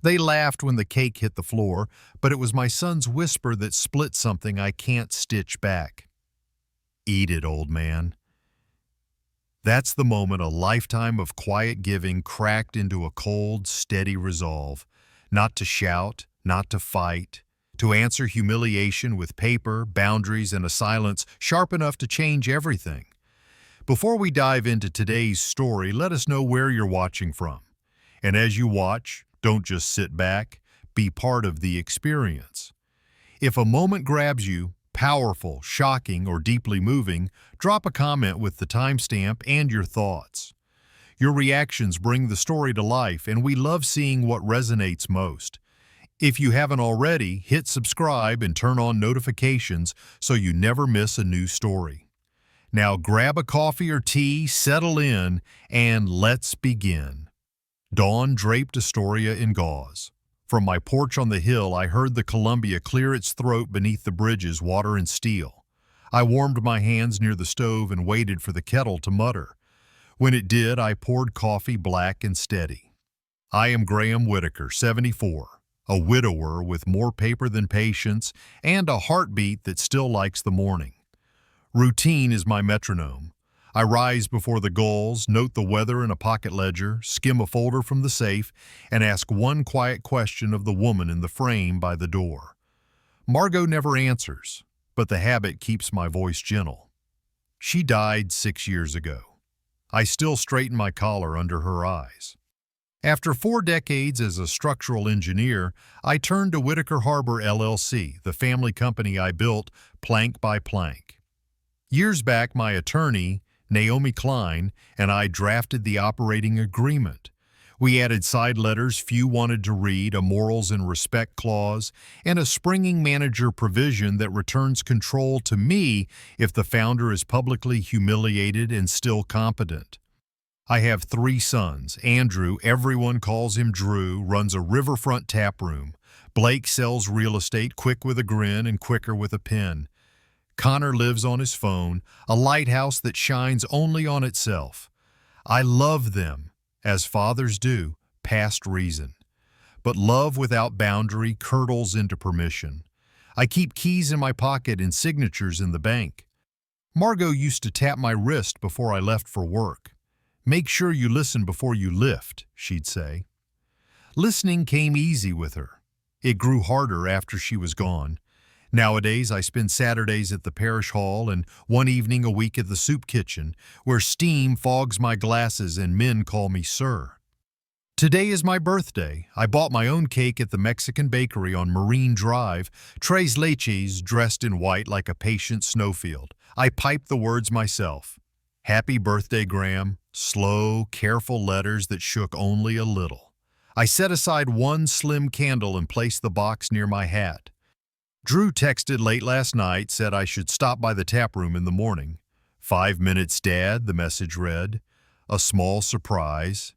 They laughed when the cake hit the floor, but it was my son's whisper that split something I can't stitch back. Eat it, old man. That's the moment a lifetime of quiet giving cracked into a cold, steady resolve, not to shout, not to fight, to answer humiliation with paper, boundaries, and a silence sharp enough to change everything. Before we dive into today's story, let us know where you're watching from. And as you watch, don't just sit back, be part of the experience. If a moment grabs you, powerful, shocking, or deeply moving, drop a comment with the timestamp and your thoughts. Your reactions bring the story to life, and we love seeing what resonates most. If you haven't already, hit subscribe and turn on notifications so you never miss a new story. Now grab a coffee or tea, settle in, and let's begin. Dawn draped Astoria in gauze. From my porch on the hill, I heard the Columbia clear its throat beneath the bridge's water and steel. I warmed my hands near the stove and waited for the kettle to mutter. When it did, I poured coffee black and steady. I am Graham Whitaker, 74, a widower with more paper than patience and a heartbeat that still likes the morning. Routine is my metronome. I rise before the goals, note the weather in a pocket ledger, skim a folder from the safe, and ask one quiet question of the woman in the frame by the door. Margot never answers, but the habit keeps my voice gentle. She died 6 years ago. I still straighten my collar under her eyes. After 4 decades as a structural engineer, I turned to Whitaker Harbor LLC, the family company I built plank by plank. Years back, my attorney, Naomi Klein, and I drafted the operating agreement. We added side letters few wanted to read, a morals and respect clause, and a springing manager provision that returns control to me if the founder is publicly humiliated and still competent. I have 3 sons. Andrew, everyone calls him Drew, runs a riverfront tap room. Blake sells real estate, quick with a grin and quicker with a pen. Connor lives on his phone, a lighthouse that shines only on itself. I love them, as fathers do, past reason. But love without boundary curdles into permission. I keep keys in my pocket and signatures in the bank. Margot used to tap my wrist before I left for work. "Make sure you listen before you lift," she'd say. Listening came easy with her. It grew harder after she was gone. Nowadays, I spend Saturdays at the parish hall and one evening a week at the soup kitchen, where steam fogs my glasses and men call me sir. Today is my birthday. I bought my own cake at the Mexican bakery on Marine Drive, tres leches dressed in white like a patient snowfield. I piped the words myself. "Happy birthday, Graham." Slow, careful letters that shook only a little. I set aside one slim candle and placed the box near my hat. Drew texted late last night, said I should stop by the tap room in the morning. 5 minutes, Dad, the message read. A small surprise.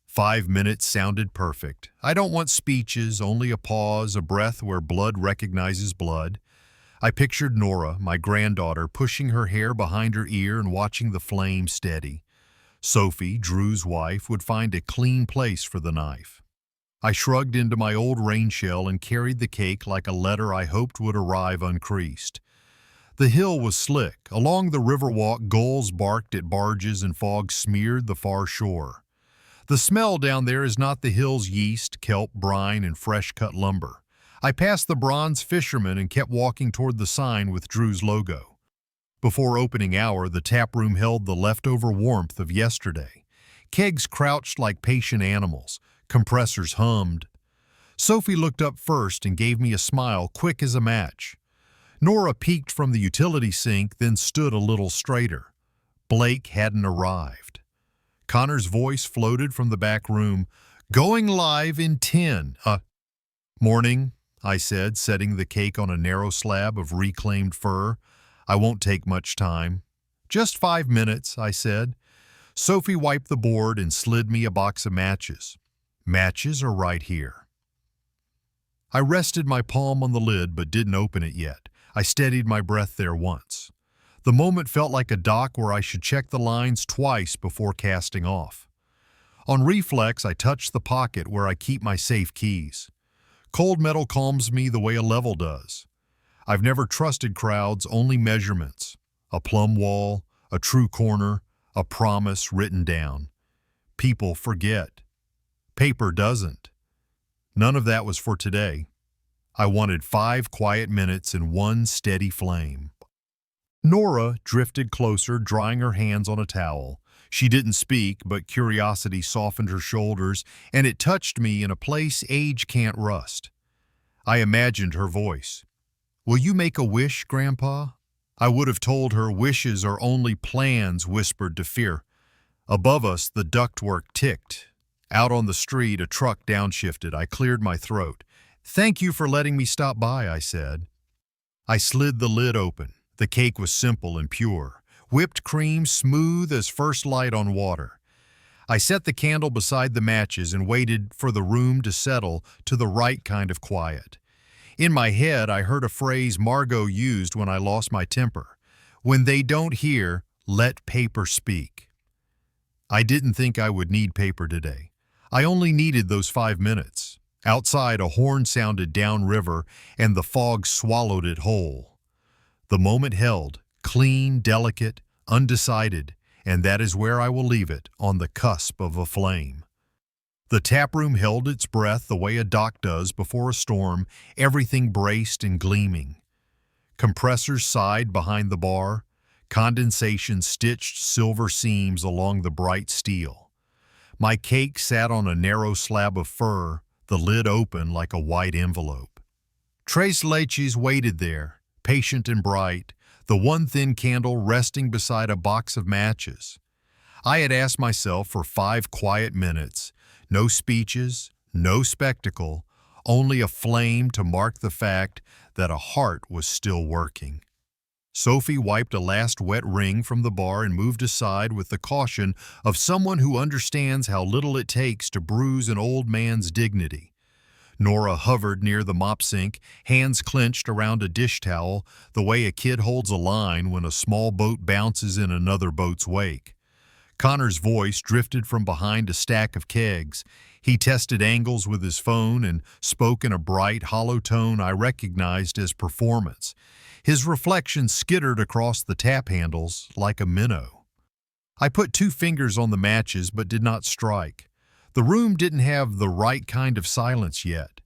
5 minutes sounded perfect. I don't want speeches, only a pause, a breath where blood recognizes blood. I pictured Nora, my granddaughter, pushing her hair behind her ear and watching the flame steady. Sophie, Drew's wife, would find a clean place for the knife. I shrugged into my old rain shell and carried the cake like a letter I hoped would arrive uncreased. The hill was slick. Along the riverwalk, gulls barked at barges and fog smeared the far shore. The smell down there is not the hill's yeast, kelp, brine, and fresh-cut lumber. I passed the bronze fisherman and kept walking toward the sign with Drew's logo. Before opening hour, the tap room held the leftover warmth of yesterday. Kegs crouched like patient animals. Compressors hummed. Sophie looked up first and gave me a smile quick as a match. Nora peeked from the utility sink, then stood a little straighter. Blake hadn't arrived. Connor's voice floated from the back room. "Going live in 10. Morning," I said, setting the cake on a narrow slab of reclaimed fur. "I won't take much time." "Just 5 minutes," I said. Sophie wiped the board and slid me a box of matches. "Matches are right here." I rested my palm on the lid but didn't open it yet. I steadied my breath there once. The moment felt like a dock where I should check the lines twice before casting off. On reflex, I touched the pocket where I keep my safe keys. Cold metal calms me the way a level does. I've never trusted crowds, only measurements. A plumb wall, a true corner, a promise written down. People forget. Paper doesn't. None of that was for today. I wanted 5 quiet minutes and 1 steady flame. Nora drifted closer, drying her hands on a towel. She didn't speak, but curiosity softened her shoulders, and it touched me in a place age can't rust. I imagined her voice. "Will you make a wish, Grandpa?" I would have told her wishes are only plans, whispered to fear. Above us, the ductwork ticked. Out on the street, a truck downshifted. I cleared my throat. "Thank you for letting me stop by," I said. I slid the lid open. The cake was simple and pure. Whipped cream smooth as first light on water. I set the candle beside the matches and waited for the room to settle to the right kind of quiet. In my head, I heard a phrase Margot used when I lost my temper. "When they don't hear, let paper speak." I didn't think I would need paper today. I only needed those 5 minutes. Outside, a horn sounded downriver, and the fog swallowed it whole. The moment held, clean, delicate, undecided, and that is where I will leave it, on the cusp of a flame. The taproom held its breath the way a dock does before a storm, everything braced and gleaming. Compressors sighed behind the bar, condensation stitched silver seams along the bright steel. My cake sat on a narrow slab of fur, the lid open like a white envelope. Tres leches waited there, patient and bright, the one thin candle resting beside a box of matches. I had asked myself for 5 quiet minutes, no speeches, no spectacle, only a flame to mark the fact that a heart was still working. Sophie wiped a last wet ring from the bar and moved aside with the caution of someone who understands how little it takes to bruise an old man's dignity. Nora hovered near the mop sink, hands clenched around a dish towel, the way a kid holds a line when a small boat bounces in another boat's wake. Connor's voice drifted from behind a stack of kegs. He tested angles with his phone and spoke in a bright, hollow tone I recognized as performance. His reflection skittered across the tap handles like a minnow. I put 2 fingers on the matches but did not strike. The room didn't have the right kind of silence yet.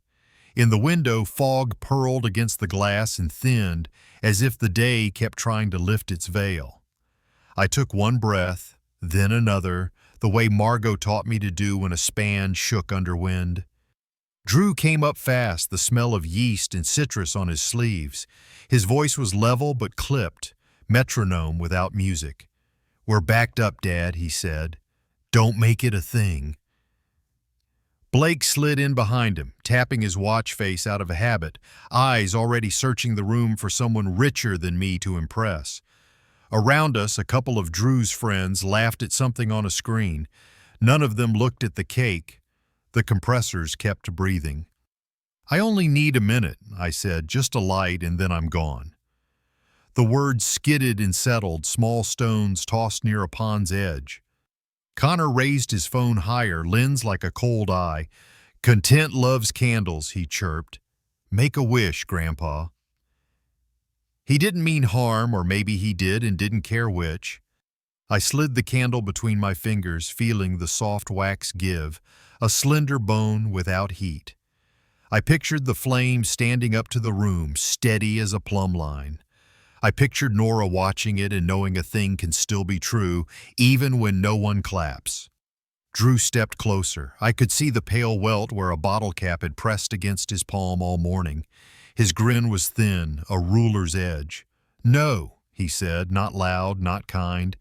In the window, fog purled against the glass and thinned, as if the day kept trying to lift its veil. I took 1 breath, then another, the way Margot taught me to do when a span shook under wind. Drew came up fast, the smell of yeast and citrus on his sleeves. His voice was level but clipped, metronome without music. "We're backed up, Dad," he said. "Don't make it a thing." Blake slid in behind him, tapping his watch face out of a habit, eyes already searching the room for someone richer than me to impress. Around us, a couple of Drew's friends laughed at something on a screen. None of them looked at the cake. The compressors kept breathing. "I only need a minute," I said, "just a light and then I'm gone." The words skidded and settled, small stones tossed near a pond's edge. Connor raised his phone higher, lens like a cold eye. "Content loves candles," he chirped. "Make a wish, Grandpa." He didn't mean harm, or maybe he did and didn't care which. I slid the candle between my fingers, feeling the soft wax give, a slender bone without heat. I pictured the flame standing up to the room, steady as a plumb line. I pictured Nora watching it and knowing a thing can still be true, even when no one claps. Drew stepped closer. I could see the pale welt where a bottle cap had pressed against his palm all morning. His grin was thin, a ruler's edge. "No," he said, not loud, not kind.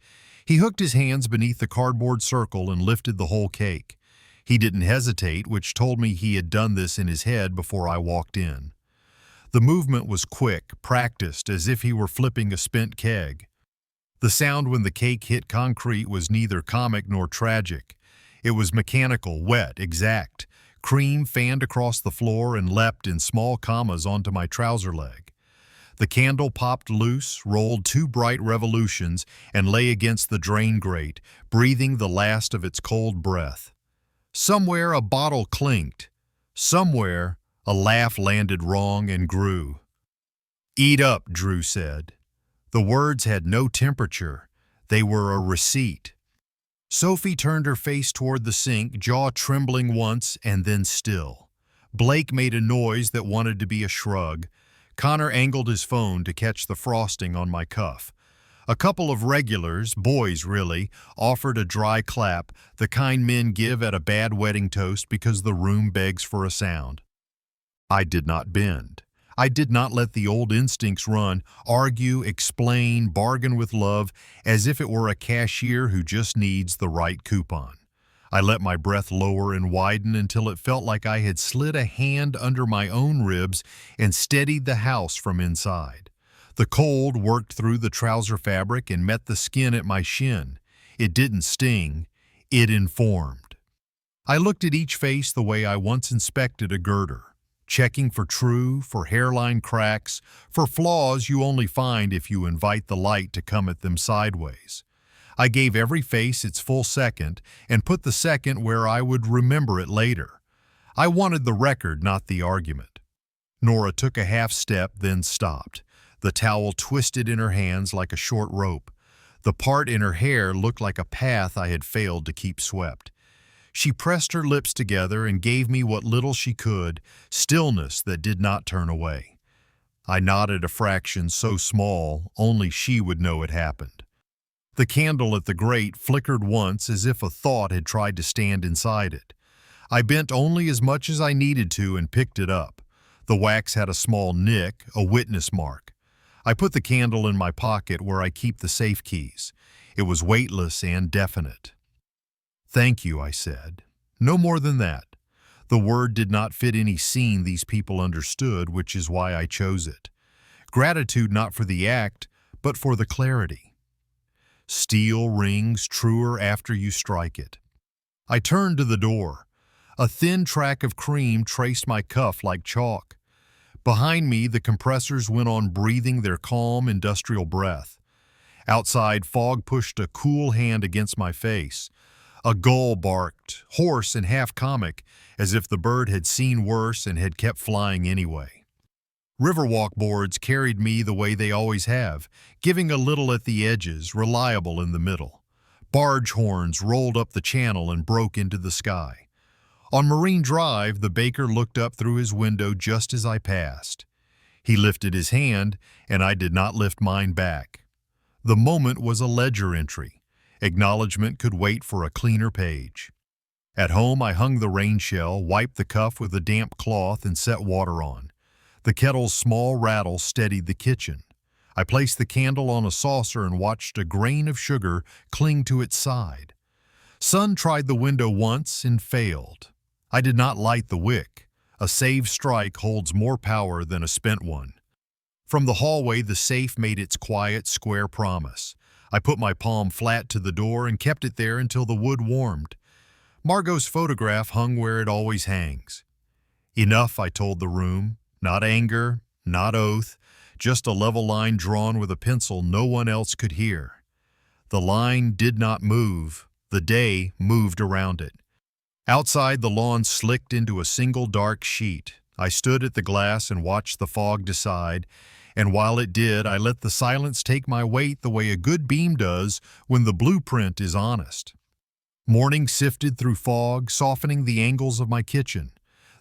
He hooked his hands beneath the cardboard circle and lifted the whole cake. He didn't hesitate, which told me he had done this in his head before I walked in. The movement was quick, practiced, as if he were flipping a spent keg. The sound when the cake hit concrete was neither comic nor tragic. It was mechanical, wet, exact. Cream fanned across the floor and leapt in small commas onto my trouser leg. The candle popped loose, rolled 2 bright revolutions, and lay against the drain grate, breathing the last of its cold breath. Somewhere a bottle clinked. Somewhere a laugh landed wrong and grew. "Eat up," Drew said. The words had no temperature. They were a receipt. Sophie turned her face toward the sink, jaw trembling once and then still. Blake made a noise that wanted to be a shrug. Connor angled his phone to catch the frosting on my cuff. A couple of regulars, boys really, offered a dry clap, the kind men give at a bad wedding toast because the room begs for a sound. I did not bend. I did not let the old instincts run, argue, explain, bargain with love, as if it were a cashier who just needs the right coupon. I let my breath lower and widen until it felt like I had slid a hand under my own ribs and steadied the house from inside. The cold worked through the trouser fabric and met the skin at my shin. It didn't sting. It informed. I looked at each face the way I once inspected a girder, checking for hairline cracks, for flaws you only find if you invite the light to come at them sideways. I gave every face its full second and put the second where I would remember it later. I wanted the record, not the argument. Nora took a half step, then stopped. The towel twisted in her hands like a short rope. The part in her hair looked like a path I had failed to keep swept. She pressed her lips together and gave me what little she could, stillness that did not turn away. I nodded a fraction so small, only she would know it happened. The candle at the grate flickered once as if a thought had tried to stand inside it. I bent only as much as I needed to and picked it up. The wax had a small nick, a witness mark. I put the candle in my pocket where I keep the safe keys. It was weightless and definite. "Thank you," I said. No more than that. The word did not fit any scene these people understood, which is why I chose it. Gratitude not for the act, but for the clarity. Steel rings truer after you strike it. I turned to the door. A thin track of cream traced my cuff like chalk. Behind me, the compressors went on breathing their calm, industrial breath. Outside, fog pushed a cool hand against my face. A gull barked, hoarse and half comic, as if the bird had seen worse and had kept flying anyway. Riverwalk boards carried me the way they always have, giving a little at the edges, reliable in the middle. Barge horns rolled up the channel and broke into the sky. On Marine Drive, the baker looked up through his window just as I passed. He lifted his hand, and I did not lift mine back. The moment was a ledger entry. Acknowledgement could wait for a cleaner page. At home, I hung the rain shell, wiped the cuff with a damp cloth, and set water on. The kettle's small rattle steadied the kitchen. I placed the candle on a saucer and watched a grain of sugar cling to its side. Sun tried the window once and failed. I did not light the wick. A saved strike holds more power than a spent one. From the hallway, the safe made its quiet, square promise. I put my palm flat to the door and kept it there until the wood warmed. Margot's photograph hung where it always hangs. Enough, I told the room. Not anger, not oath, just a level line drawn with a pencil no one else could hear. The line did not move. The day moved around it. Outside, the lawn slicked into a single dark sheet. I stood at the glass and watched the fog decide, and while it did, I let the silence take my weight the way a good beam does when the blueprint is honest. Morning sifted through fog, softening the angles of my kitchen.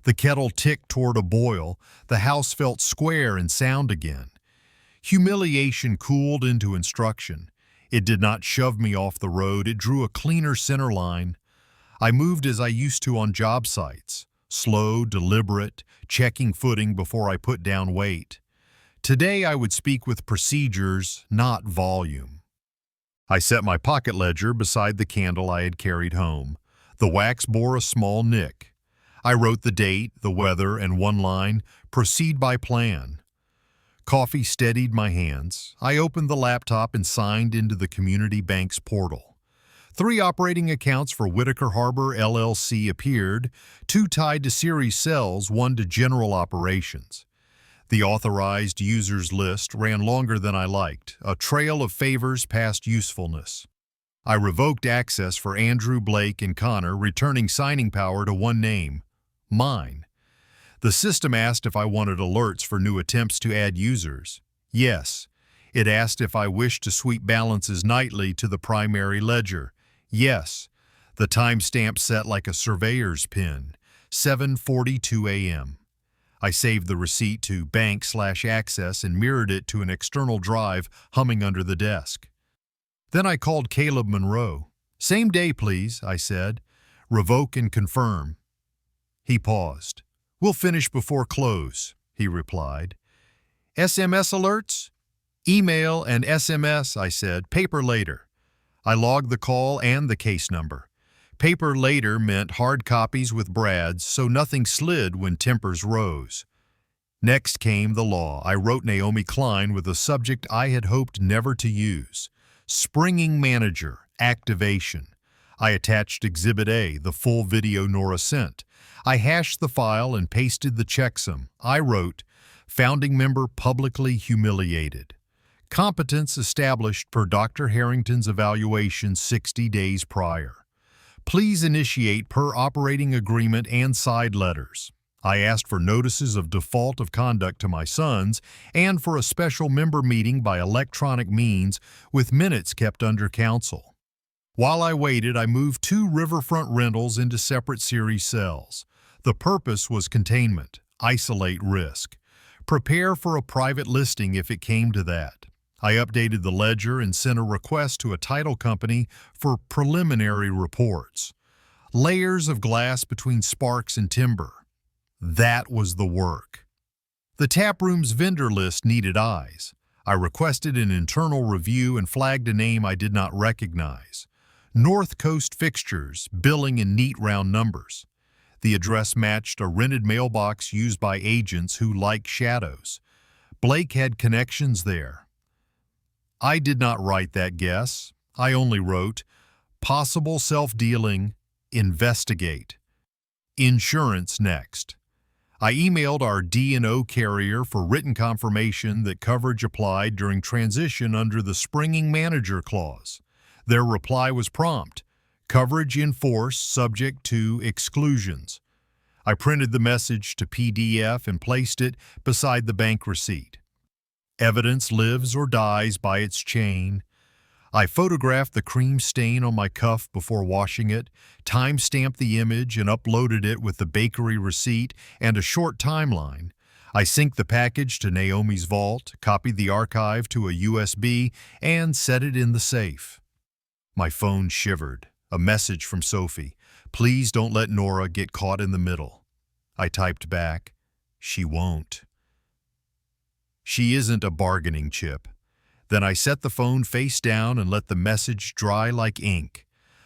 The kettle ticked toward a boil. The house felt square and sound again. Humiliation cooled into instruction. It did not shove me off the road. It drew a cleaner center line. I moved as I used to on job sites, slow, deliberate, checking footing before I put down weight. Today I would speak with procedures, not volume. I set my pocket ledger beside the candle I had carried home. The wax bore a small nick. I wrote the date, the weather, and one line, "Proceed by plan." Coffee steadied my hands. I opened the laptop and signed into the community bank's portal. 3 operating accounts for Whitaker Harbor LLC appeared, 2 tied to series cells, 1 to general operations. The authorized users list ran longer than I liked, a trail of favors past usefulness. I revoked access for Andrew, Blake, and Connor, returning signing power to one name, mine. The system asked if I wanted alerts for new attempts to add users. Yes. It asked if I wished to sweep balances nightly to the primary ledger. Yes. The timestamp set like a surveyor's pin, 7:42 a.m. I saved the receipt to bank/access and mirrored it to an external drive humming under the desk. Then I called Caleb Monroe. "Same day, please," I said. "Revoke and confirm." He paused. "We'll finish before close," he replied. "SMS alerts?" "Email and SMS," I said. "Paper later." I logged the call and the case number. Paper later meant hard copies with brads, so nothing slid when tempers rose. Next came the law. I wrote Naomi Klein with a subject I had hoped never to use. Springing Manager, Activation. I attached Exhibit A, the full video Nora sent. I hashed the file and pasted the checksum. I wrote, "Founding member publicly humiliated. Competence established per Dr. Harrington's evaluation 60 days prior. Please initiate per operating agreement and side letters." I asked for notices of default of conduct to my sons and for a special member meeting by electronic means with minutes kept under counsel. While I waited, I moved 2 riverfront rentals into separate series cells. The purpose was containment, isolate risk, prepare for a private listing if it came to that. I updated the ledger and sent a request to a title company for preliminary reports. Layers of glass between sparks and timber. That was the work. The taproom's vendor list needed eyes. I requested an internal review and flagged a name I did not recognize. North Coast Fixtures, billing in neat round numbers. The address matched a rented mailbox used by agents who like shadows. Blake had connections there. I did not write that guess. I only wrote, "Possible self-dealing, investigate. Insurance next." I emailed our D&O carrier for written confirmation that coverage applied during transition under the Springing Manager clause. Their reply was prompt. Coverage in force subject to exclusions. I printed the message to PDF and placed it beside the bank receipt. Evidence lives or dies by its chain. I photographed the cream stain on my cuff before washing it, time-stamped the image and uploaded it with the bakery receipt and a short timeline. I synced the package to Naomi's vault, copied the archive to a USB, and set it in the safe. My phone shivered. A message from Sophie. "Please don't let Nora get caught in the middle." I typed back, "She won't." She isn't a bargaining chip. Then I set the phone face down and let the message dry like ink.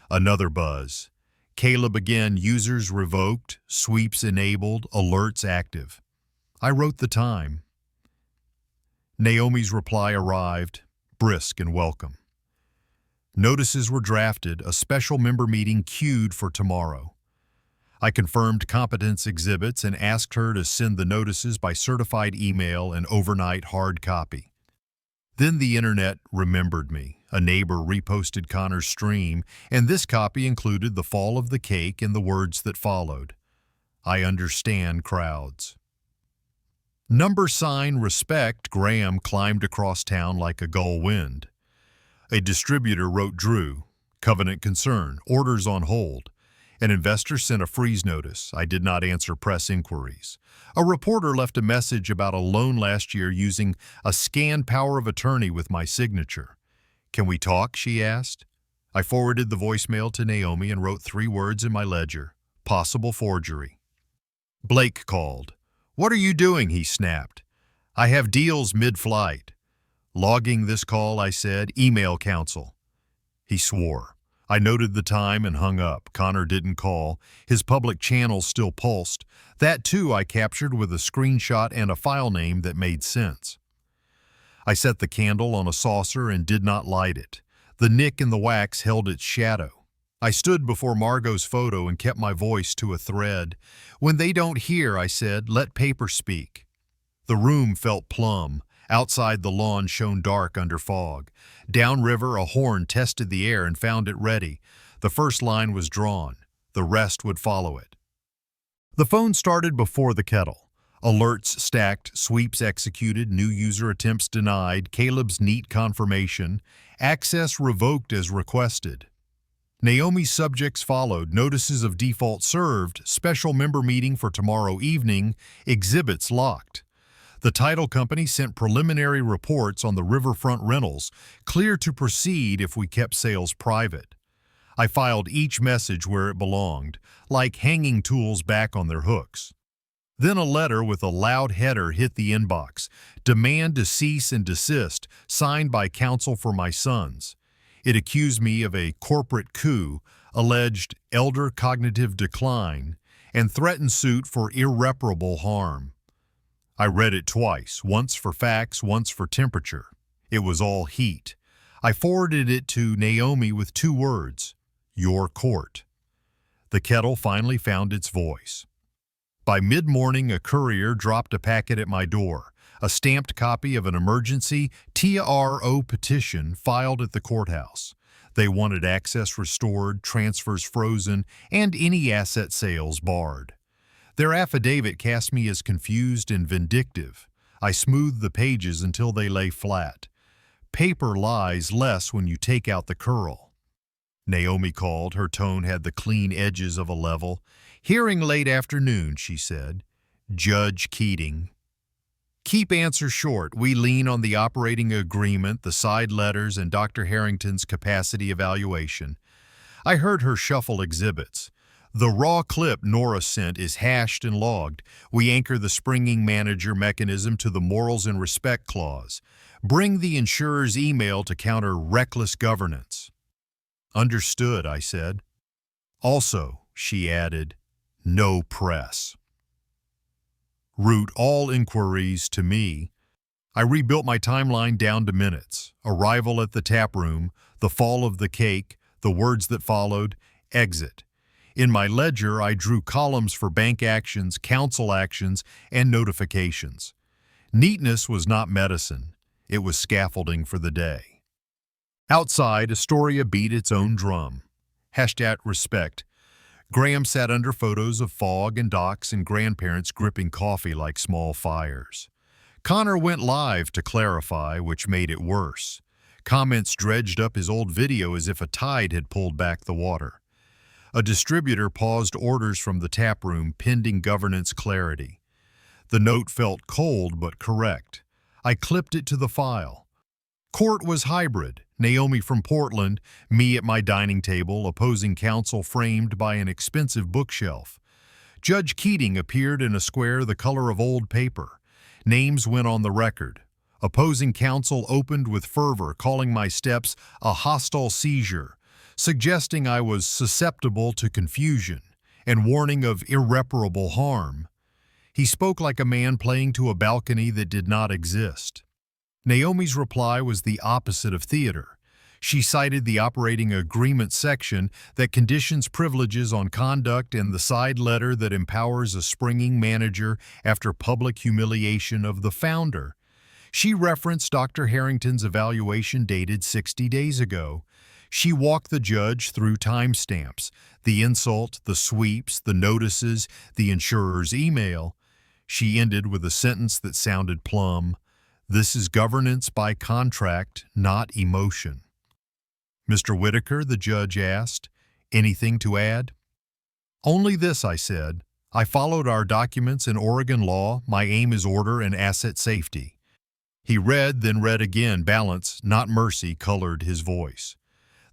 Another buzz. Caleb again, users revoked, sweeps enabled, alerts active. I wrote the time. Naomi's reply arrived, brisk and welcome. Notices were drafted, a special member meeting queued for tomorrow. I confirmed competence exhibits and asked her to send the notices by certified email and overnight hard copy. Then the internet remembered me. A neighbor reposted Connor's stream, and this copy included the fall of the cake and the words that followed. I understand crowds. Number sign respect Graham climbed across town like a gull wind. A distributor wrote Drew, covenant concern, orders on hold. An investor sent a freeze notice. I did not answer press inquiries. A reporter left a message about a loan last year using a scanned power of attorney with my signature. "Can we talk?" she asked. I forwarded the voicemail to Naomi and wrote 3 words in my ledger. Possible forgery. Blake called. "What are you doing?" he snapped. "I have deals mid-flight." Logging this call, I said, "Email counsel." He swore. I noted the time and hung up. Connor didn't call. His public channel still pulsed. That too I captured with a screenshot and a file name that made sense. I set the candle on a saucer and did not light it. The nick in the wax held its shadow. I stood before Margot's photo and kept my voice to a thread. "When they don't hear," I said, "let paper speak." The room felt plumb. Outside, the lawn shone dark under fog. Downriver, a horn tested the air and found it ready. The first line was drawn. The rest would follow it. The phone started before the kettle. Alerts stacked, sweeps executed, new user attempts denied, Caleb's neat confirmation, access revoked as requested. Naomi's subjects followed, notices of default served, special member meeting for tomorrow evening, exhibits locked. The title company sent preliminary reports on the riverfront rentals, clear to proceed if we kept sales private. I filed each message where it belonged, like hanging tools back on their hooks. Then a letter with a loud header hit the inbox, demand to cease and desist, signed by counsel for my sons. It accused me of a corporate coup, alleged elder cognitive decline, and threatened suit for irreparable harm. I read it twice, once for facts, once for temperature. It was all heat. I forwarded it to Naomi with 2 words, your court. The kettle finally found its voice. By mid-morning, a courier dropped a packet at my door, a stamped copy of an emergency TRO petition filed at the courthouse. They wanted access restored, transfers frozen, and any asset sales barred. Their affidavit cast me as confused and vindictive. I smoothed the pages until they lay flat. Paper lies less when you take out the curl. Naomi called. Her tone had the clean edges of a level. Hearing late afternoon, she said. Judge Keating. Keep answer short. We lean on the operating agreement, the side letters, and Dr. Harrington's capacity evaluation. I heard her shuffle exhibits. The raw clip Nora sent is hashed and logged. We anchor the springing manager mechanism to the morals and respect clause. Bring the insurer's email to counter reckless governance. Understood, I said. Also, she added, no press. Route all inquiries to me. I rebuilt my timeline down to minutes. Arrival at the tap room, the fall of the cake, the words that followed, exit. In my ledger, I drew columns for bank actions, council actions, and notifications. Neatness was not medicine. It was scaffolding for the day. Outside, Astoria beat its own drum. #respect. Graham sat under photos of fog and docks and grandparents gripping coffee like small fires. Connor went live to clarify, which made it worse. Comments dredged up his old video as if a tide had pulled back the water. A distributor paused orders from the tap room pending governance clarity. The note felt cold but correct. I clipped it to the file. Court was hybrid. Naomi from Portland, me at my dining table, opposing counsel framed by an expensive bookshelf. Judge Keating appeared in a square the color of old paper. Names went on the record. Opposing counsel opened with fervor, calling my steps a hostile seizure, suggesting I was susceptible to confusion, and warning of irreparable harm. He spoke like a man playing to a balcony that did not exist. Naomi's reply was the opposite of theater. She cited the operating agreement section that conditions privileges on conduct and the side letter that empowers a springing manager after public humiliation of the founder. She referenced Dr. Harrington's evaluation dated 60 days ago. She walked the judge through timestamps, the insult, the sweeps, the notices, the insurer's email. She ended with a sentence that sounded plumb. This is governance by contract, not emotion. Mr. Whitaker, the judge asked, anything to add? Only this, I said. I followed our documents in Oregon law. My aim is order and asset safety. He read, then read again. Balance, not mercy, colored his voice.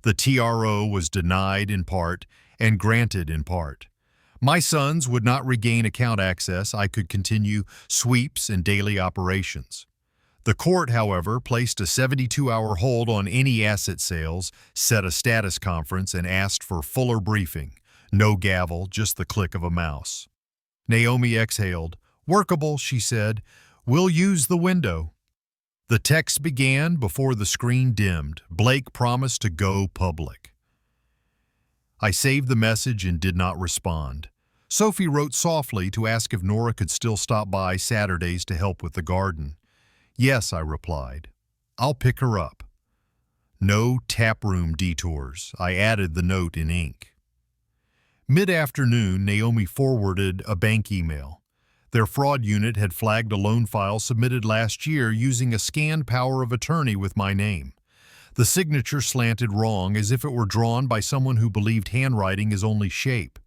The TRO was denied in part and granted in part. My sons would not regain account access. I could continue sweeps and daily operations. The court, however, placed a 72-hour hold on any asset sales, set a status conference, and asked for fuller briefing. No gavel, just the click of a mouse. Naomi exhaled. Workable, she said. We'll use the window. The text began before the screen dimmed. Blake promised to go public. I saved the message and did not respond. Sophie wrote softly to ask if Nora could still stop by Saturdays to help with the garden. Yes, I replied. I'll pick her up. No taproom detours. I added the note in ink. Mid-afternoon, Naomi forwarded a bank email. Their fraud unit had flagged a loan file submitted last year using a scanned power of attorney with my name. The signature slanted wrong, as if it were drawn by someone who believed handwriting is only shape.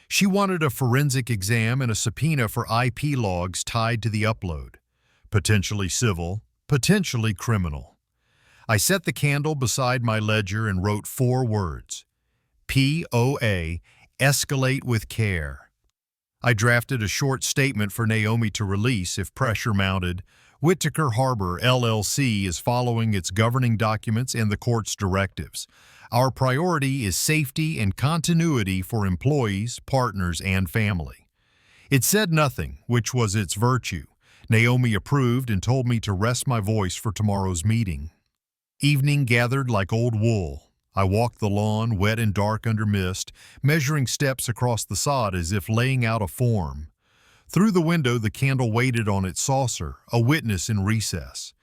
She wanted a forensic exam and a subpoena for IP logs tied to the upload. Potentially civil, potentially criminal. I set the candle beside my ledger and wrote 4 words. POA, escalate with care. I drafted a short statement for Naomi to release if pressure mounted. Whittaker Harbor, LLC is following its governing documents and the court's directives. Our priority is safety and continuity for employees, partners, and family. It said nothing, which was its virtue. Naomi approved and told me to rest my voice for tomorrow's meeting. Evening gathered like old wool. I walked the lawn, wet and dark under mist, measuring steps across the sod as if laying out a form. Through the window, the candle waited on its saucer, a witness in recess.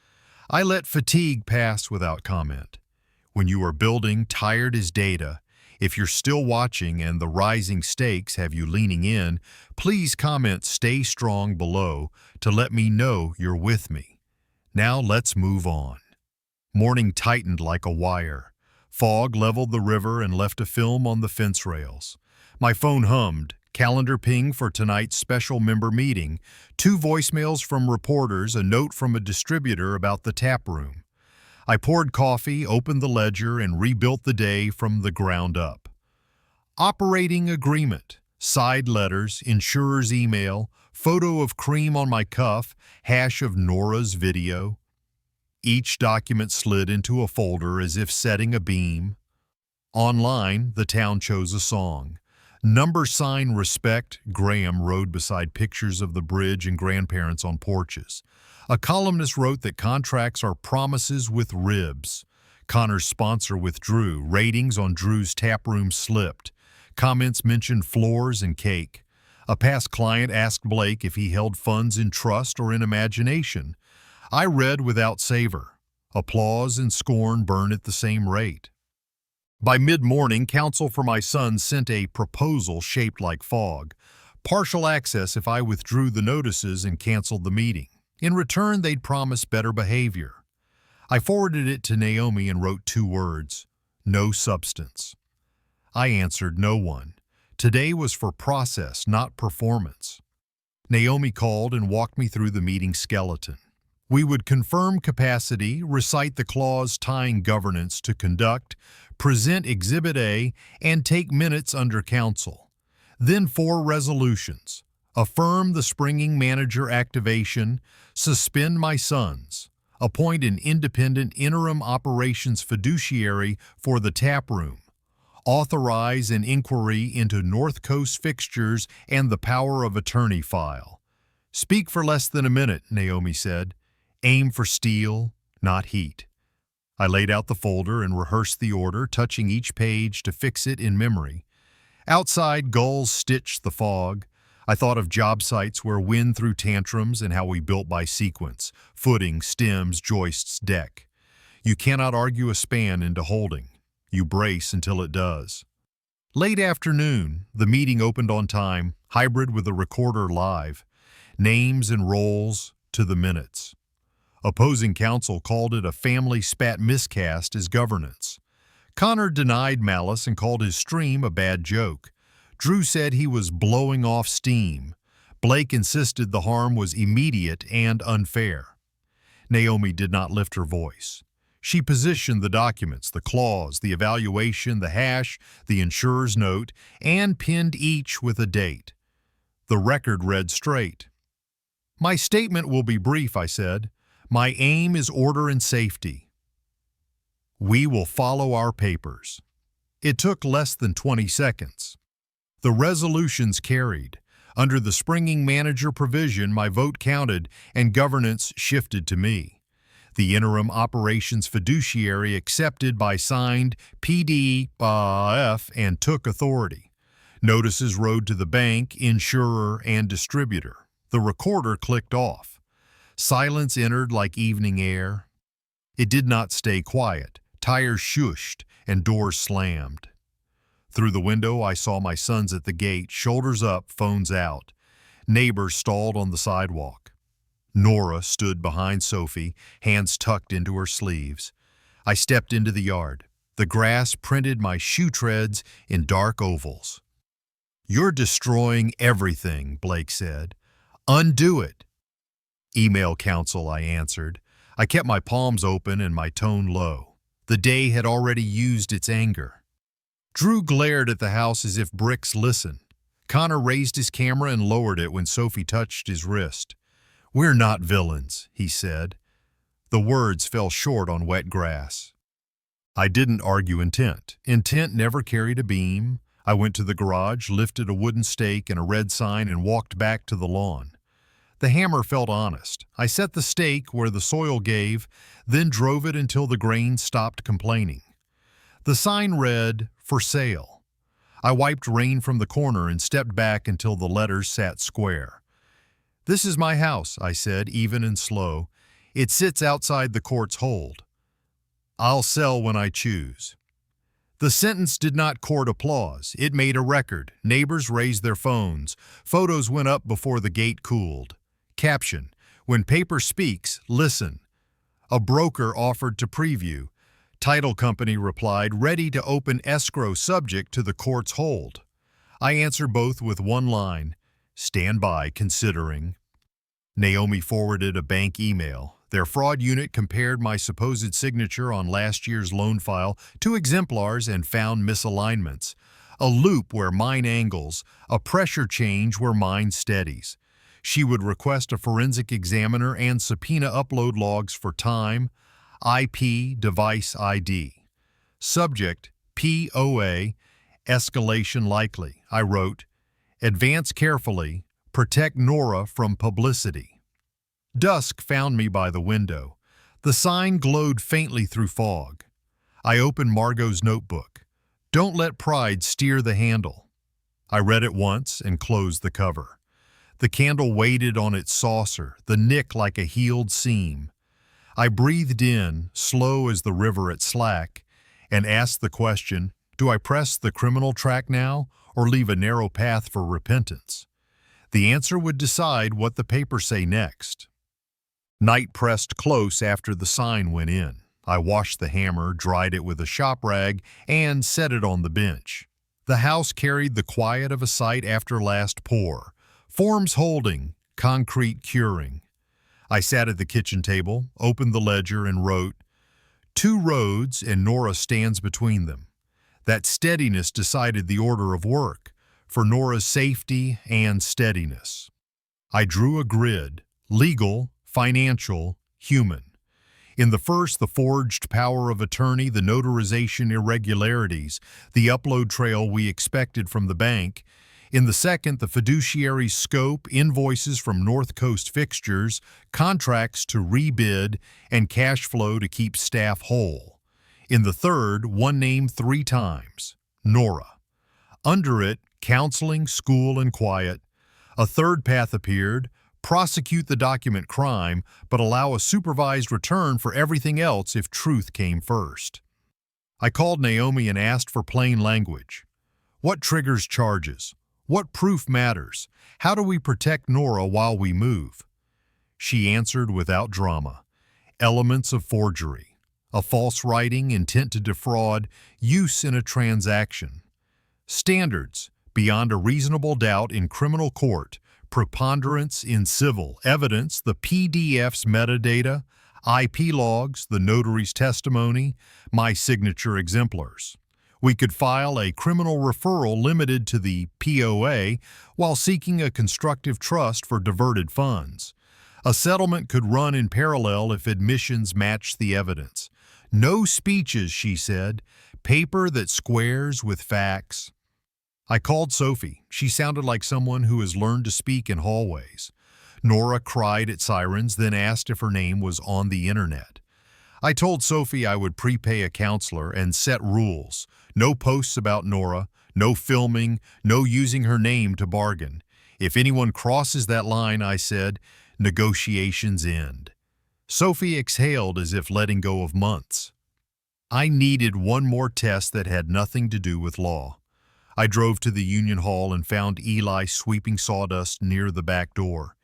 I let fatigue pass without comment. When you are building, tired as data. If you're still watching and the rising stakes have you leaning in, please comment "Stay strong" below to let me know you're with me. Now let's move on. Morning tightened like a wire. Fog leveled the river and left a film on the fence rails. My phone hummed. Calendar ping for tonight's special member meeting, 2 voicemails from reporters, a note from a distributor about the tap room. I poured coffee, opened the ledger, and rebuilt the day from the ground up. Operating agreement, side letters, insurer's email, photo of cream on my cuff, hash of Nora's video. Each document slid into a folder as if setting a beam. Online, the town chose a song. Number sign respect, Graham rode beside pictures of the bridge and grandparents on porches. A columnist wrote that contracts are promises with ribs. Connor's sponsor withdrew. Ratings on Drew's taproom slipped. Comments mentioned floors and cake. A past client asked Blake if he held funds in trust or in imagination. I read without savor. Applause and scorn burn at the same rate. By mid-morning, counsel for my son sent a proposal shaped like fog. Partial access if I withdrew the notices and canceled the meeting. In return, they'd promised better behavior. I forwarded it to Naomi and wrote 2 words. No substance. I answered no one. Today was for process, not performance. Naomi called and walked me through the meeting skeleton. We would confirm capacity, recite the clause tying governance to conduct, present Exhibit A, and take minutes under counsel. Then 4 resolutions. Affirm the springing manager activation, suspend my sons, appoint an independent interim operations fiduciary for the taproom, authorize an inquiry into North Coast fixtures and the power of attorney file. Speak for less than a minute, Naomi said. Aim for steel, not heat. I laid out the folder and rehearsed the order, touching each page to fix it in memory. Outside, gulls stitched the fog. I thought of job sites where wind threw tantrums and how we built by sequence, footing, stems, joists, deck. You cannot argue a span into holding. You brace until it does. Late afternoon, the meeting opened on time, hybrid with the recorder live. Names and roles to the minutes. Opposing counsel called it a family spat miscast as governance. Connor denied malice and called his stream a bad joke. Drew said he was blowing off steam. Blake insisted the harm was immediate and unfair. Naomi did not lift her voice. She positioned the documents, the clause, the evaluation, the hash, the insurer's note, and pinned each with a date. The record read straight. My statement will be brief, I said. My aim is order and safety. We will follow our papers. It took less than 20 seconds. The resolutions carried. Under the springing manager provision, my vote counted and governance shifted to me. The interim operations fiduciary accepted by signed PDF and took authority. Notices rode to the bank, insurer, and distributor. The recorder clicked off. Silence entered like evening air. It did not stay quiet. Tires shushed and doors slammed. Through the window, I saw my sons at the gate, shoulders up, phones out. Neighbors stalled on the sidewalk. Nora stood behind Sophie, hands tucked into her sleeves. I stepped into the yard. The grass printed my shoe treads in dark ovals. "You're destroying everything," Blake said. "Undo it." "Email counsel," I answered. I kept my palms open and my tone low. The day had already used its anger. Drew glared at the house as if bricks listened. Connor raised his camera and lowered it when Sophie touched his wrist. "We're not villains," he said. The words fell short on wet grass. I didn't argue intent. Intent never carried a beam. I went to the garage, lifted a wooden stake and a red sign, and walked back to the lawn. The hammer felt honest. I set the stake where the soil gave, then drove it until the grain stopped complaining. The sign read, "For sale." I wiped rain from the corner and stepped back until the letters sat square. "This is my house," I said, even and slow. "It sits outside the court's hold. I'll sell when I choose." The sentence did not court applause. It made a record. Neighbors raised their phones. Photos went up before the gate cooled. Caption: "When paper speaks, listen." A broker offered to preview. Title company replied, "Ready to open escrow subject to the court's hold." I answered both with one line: "Stand by, considering." Naomi forwarded a bank email. Their fraud unit compared my supposed signature on last year's loan file to exemplars and found misalignments. A loop where mine angles, a pressure change where mine steadies. She would request a forensic examiner and subpoena upload logs for time, IP, device ID. Subject: POA, escalation likely. I wrote, "Advance carefully, protect Nora from publicity." Dusk found me by the window. The sign glowed faintly through fog. I opened Margot's notebook. "Don't let pride steer the handle." I read it once and closed the cover. The candle waited on its saucer, the nick like a healed seam. I breathed in, slow as the river at slack, and asked the question, do I press the criminal track now or leave a narrow path for repentance? The answer would decide what the papers say next. Night pressed close after the sign went in. I washed the hammer, dried it with a shop rag, and set it on the bench. The house carried the quiet of a site after last pour. Forms holding, concrete curing. I sat at the kitchen table, opened the ledger, and wrote, 2 roads and Nora stands between them. That steadiness decided the order of work, for Nora's safety and steadiness. I drew a grid, legal, financial, human. In the first, the forged power of attorney, the notarization irregularities, the upload trail we expected from the bank. In the second, the fiduciary scope, invoices from North Coast fixtures, contracts to rebid, and cash flow to keep staff whole. In the third, one name 3 times, Nora. Under it, counseling, school, and quiet. A third path appeared, prosecute the document crime, but allow a supervised return for everything else if truth came first. I called Naomi and asked for plain language. What triggers charges? What proof matters? How do we protect Nora while we move? She answered without drama. Elements of forgery. A false writing, intent to defraud, use in a transaction. Standards, beyond a reasonable doubt in criminal court, preponderance in civil, evidence, the PDF's metadata, IP logs, the notary's testimony, my signature exemplars. We could file a criminal referral limited to the POA while seeking a constructive trust for diverted funds. A settlement could run in parallel if admissions matched the evidence. No speeches, she said, paper that squares with facts. I called Sophie. She sounded like someone who has learned to speak in hallways. Nora cried at sirens, then asked if her name was on the internet. I told Sophie I would prepay a counselor and set rules. No posts about Nora, no filming, no using her name to bargain. If anyone crosses that line, I said, negotiations end. Sophie exhaled as if letting go of months. I needed one more test that had nothing to do with law. I drove to the union hall and found Eli sweeping sawdust near the back door.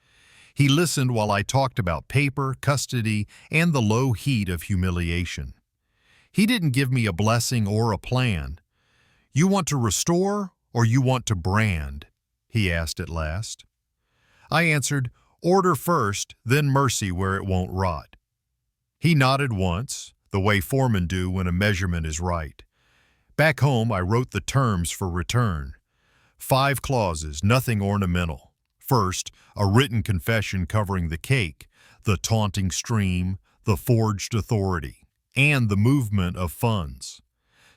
He listened while I talked about paper, custody, and the low heat of humiliation. He didn't give me a blessing or a plan. "You want to restore or you want to brand?" he asked at last. I answered, "Order first, then mercy where it won't rot." He nodded once, the way foremen do when a measurement is right. Back home, I wrote the terms for return. 5 clauses, nothing ornamental. First, a written confession covering the cake, the taunting stream, the forged authority, and the movement of funds.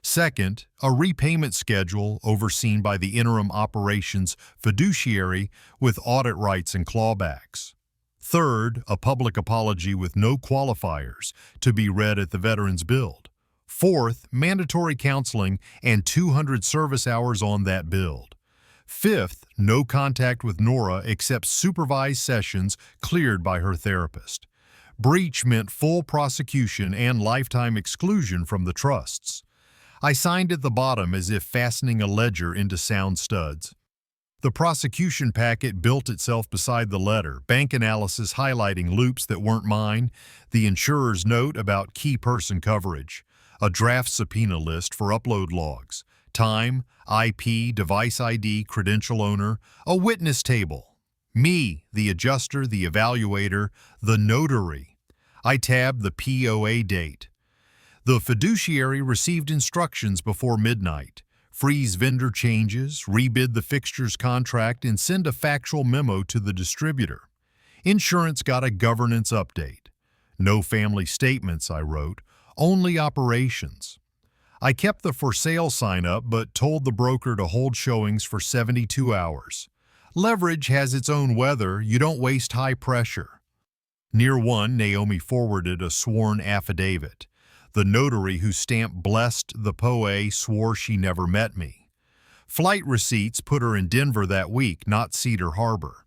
Second, a repayment schedule overseen by the interim operations fiduciary with audit rights and clawbacks. Third, a public apology with no qualifiers to be read at the veteran's build. Fourth, mandatory counseling and 200 service hours on that build. Fifth, no contact with Nora except supervised sessions cleared by her therapist. Breach meant full prosecution and lifetime exclusion from the trusts. I signed at the bottom as if fastening a ledger into sound studs. The prosecution packet built itself beside the letter, bank analysis highlighting loops that weren't mine, the insurer's note about key person coverage, a draft subpoena list for upload logs, time, IP, device ID, credential owner, a witness table. Me, the adjuster, the evaluator, the notary. I tabbed the POA date. The fiduciary received instructions before midnight. Freeze vendor changes, rebid the fixtures contract, and send a factual memo to the distributor. Insurance got a governance update. No family statements, I wrote, only operations. I kept the for sale sign up but told the broker to hold showings for 72 hours. Leverage has its own weather, you don't waste high pressure. Near one, Naomi forwarded a sworn affidavit. The notary who stamped blessed the POA swore she never met me. Flight receipts put her in Denver that week, not Cedar Harbor.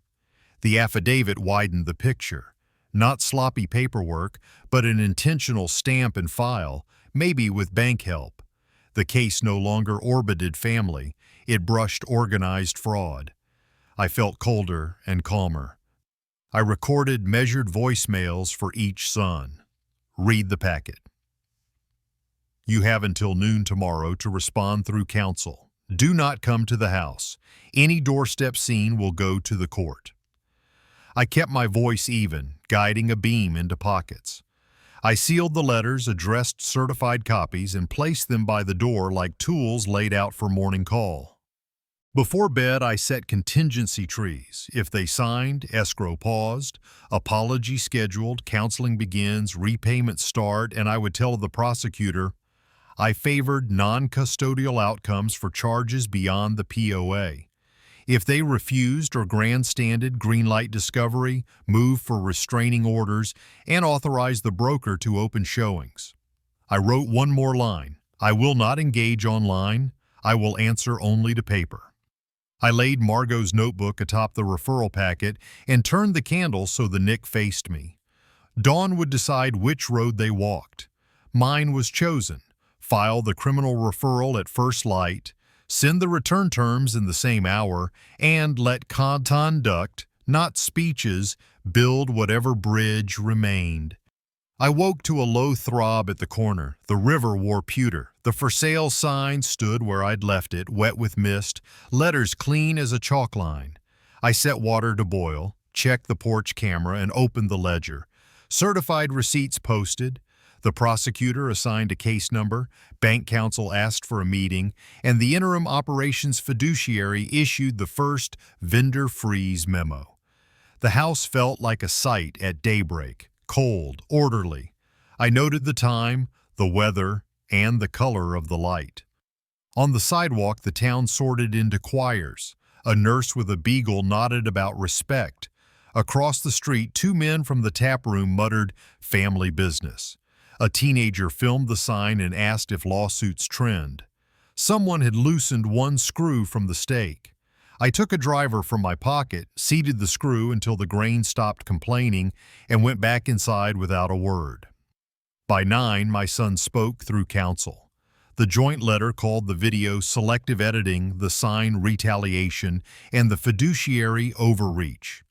The affidavit widened the picture. Not sloppy paperwork, but an intentional stamp and file, maybe with bank help. The case no longer orbited family. It brushed organized fraud. I felt colder and calmer. I recorded measured voicemails for each son. Read the packet. You have until noon tomorrow to respond through counsel. Do not come to the house. Any doorstep scene will go to the court. I kept my voice even, guiding a beam into pockets. I sealed the letters, addressed certified copies, and placed them by the door like tools laid out for morning call. Before bed, I set contingency trees. If they signed, escrow paused, apology scheduled, counseling begins, repayments start, and I would tell the prosecutor, I favored non-custodial outcomes for charges beyond the POA. If they refused or grandstanded, greenlight discovery, move for restraining orders, and authorized the broker to open showings. I wrote one more line. I will not engage online. I will answer only to paper. I laid Margot's notebook atop the referral packet and turned the candle so the Nick faced me. Dawn would decide which road they walked. Mine was chosen. File the criminal referral at first light, send the return terms in the same hour, and let conduct, not speeches, build whatever bridge remained. I woke to a low throb at the corner. The river wore pewter. The for sale sign stood where I'd left it, wet with mist, letters clean as a chalk line. I set water to boil, checked the porch camera, and opened the ledger. Certified receipts posted. The prosecutor assigned a case number, bank counsel asked for a meeting, and the interim operations fiduciary issued the first vendor freeze memo. The house felt like a site at daybreak, cold, orderly. I noted the time, the weather, and the color of the light. On the sidewalk, the town sorted into choirs. A nurse with a beagle nodded about respect. Across the street, 2 men from the tap room muttered, "Family business." A teenager filmed the sign and asked if lawsuits trend. Someone had loosened one screw from the stake. I took a driver from my pocket, seated the screw until the grain stopped complaining, and went back inside without a word. By 9, my son spoke through counsel. The joint letter called the video selective editing, the sign retaliation, and the fiduciary overreach.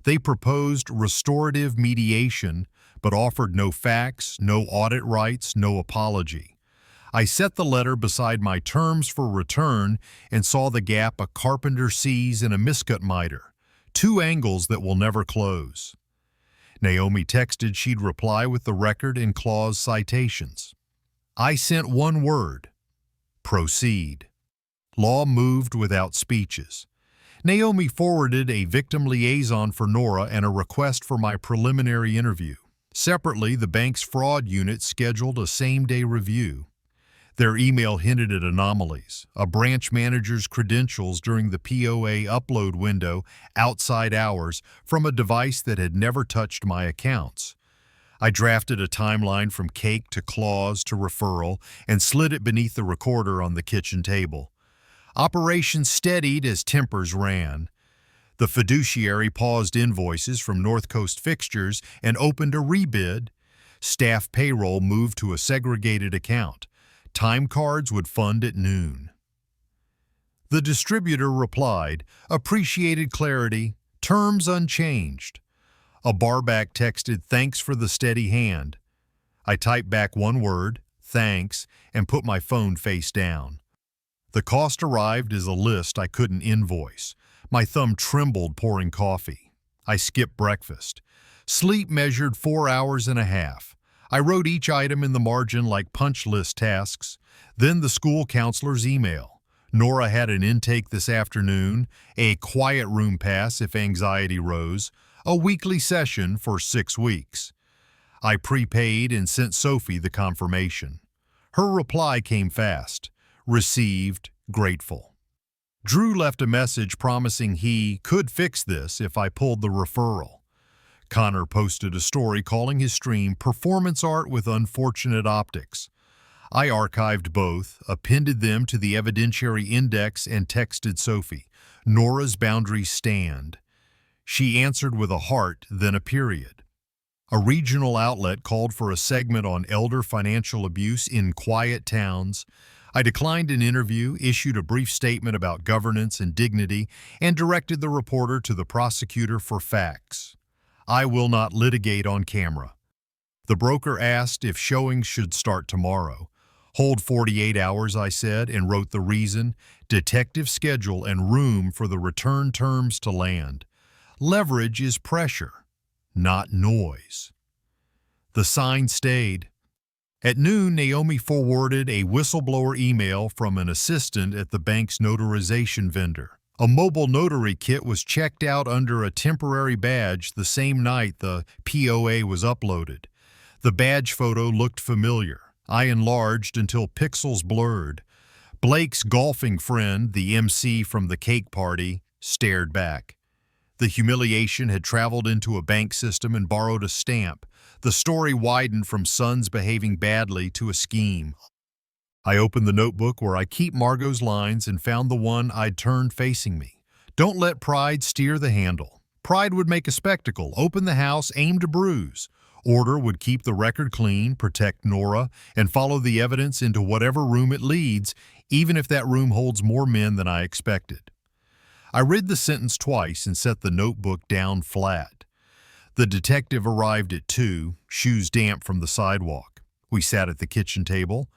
They proposed restorative mediation, but offered no facts, no audit rights, no apology. I set the letter beside my terms for return and saw the gap a carpenter sees in a miscut miter, 2 angles that will never close. Naomi texted she'd reply with the record and clause citations. I sent one word: proceed. Law moved without speeches. Naomi forwarded a victim liaison for Nora and a request for my preliminary interview. Separately, the bank's fraud unit scheduled a same-day review. Their email hinted at anomalies: a branch manager's credentials during the POA upload window outside hours from a device that had never touched my accounts. I drafted a timeline from cake to clause to referral and slid it beneath the recorder on the kitchen table. Operation steadied as tempers ran. The fiduciary paused invoices from North Coast Fixtures and opened a rebid. Staff payroll moved to a segregated account. Time cards would fund at noon. The distributor replied, appreciated clarity, terms unchanged. A barback texted, thanks for the steady hand. I typed back one word, thanks, and put my phone face down. The cost arrived as a list I couldn't invoice. My thumb trembled pouring coffee. I skipped breakfast. Sleep measured 4 hours and a half. I wrote each item in the margin like punch list tasks. Then the school counselor's email. Nora had an intake this afternoon, a quiet room pass if anxiety rose, a weekly session for 6 weeks. I prepaid and sent Sophie the confirmation. Her reply came fast. Received, grateful. Drew left a message promising he could fix this if I pulled the referral. Connor posted a story calling his stream Performance Art with Unfortunate Optics. I archived both, appended them to the evidentiary index, and texted Sophie, Nora's boundaries stand. She answered with a heart, then a period. A regional outlet called for a segment on elder financial abuse in quiet towns. I declined an interview, issued a brief statement about governance and dignity, and directed the reporter to the prosecutor for facts. I will not litigate on camera. The broker asked if showings should start tomorrow. Hold 48 hours, I said, and wrote the reason, detective schedule, and room for the return terms to land. Leverage is pressure, not noise. The sign stayed. At noon, Naomi forwarded a whistleblower email from an assistant at the bank's notarization vendor. A mobile notary kit was checked out under a temporary badge the same night the POA was uploaded. The badge photo looked familiar. I enlarged until pixels blurred. Blake's golfing friend, the MC from the cake party, stared back. The humiliation had traveled into a bank system and borrowed a stamp. The story widened from sons behaving badly to a scheme. I opened the notebook where I keep Margot's lines and found the one I'd turned facing me. Don't let pride steer the handle. Pride would make a spectacle, open the house, aim to bruise. Order would keep the record clean, protect Nora, and follow the evidence into whatever room it leads, even if that room holds more men than I expected. I read the sentence twice and set the notebook down flat. The detective arrived at 2, shoes damp from the sidewalk. We sat at the kitchen table.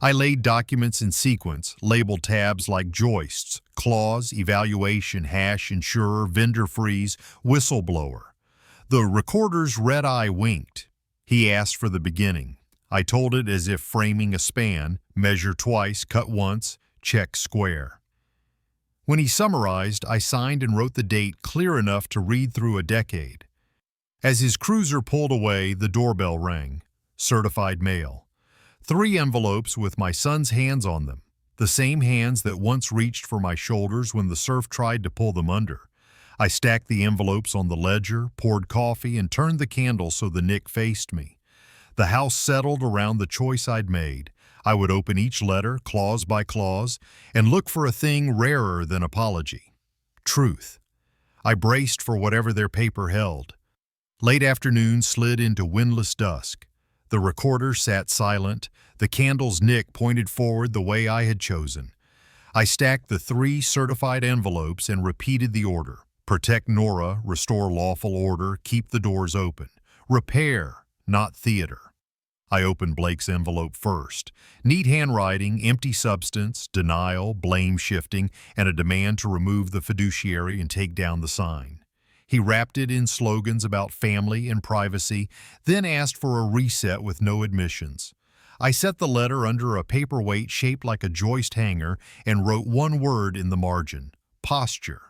I laid documents in sequence, labeled tabs like joists, clause, evaluation, hash, insurer, vendor freeze, whistleblower. The recorder's red eye winked. He asked for the beginning. I told it as if framing a span, measure twice, cut once, check square. When he summarized, I signed and wrote the date clear enough to read through a decade. As his cruiser pulled away, the doorbell rang. Certified mail. 3 envelopes with my son's hands on them, the same hands that once reached for my shoulders when the surf tried to pull them under. I stacked the envelopes on the ledger, poured coffee, and turned the candle so the nick faced me. The house settled around the choice I'd made. I would open each letter, clause by clause, and look for a thing rarer than apology. truth. I braced for whatever their paper held. Late afternoon slid into windless dusk. The recorder sat silent, the candle's nick pointed forward the way I had chosen. I stacked the 3 certified envelopes and repeated the order. Protect Nora, restore lawful order, keep the doors open. Repair, not theater. I opened Blake's envelope first. Neat handwriting, empty substance, denial, blame shifting, and a demand to remove the fiduciary and take down the sign. He wrapped it in slogans about family and privacy, then asked for a reset with no admissions. I set the letter under a paperweight shaped like a joist hanger and wrote one word in the margin: posture.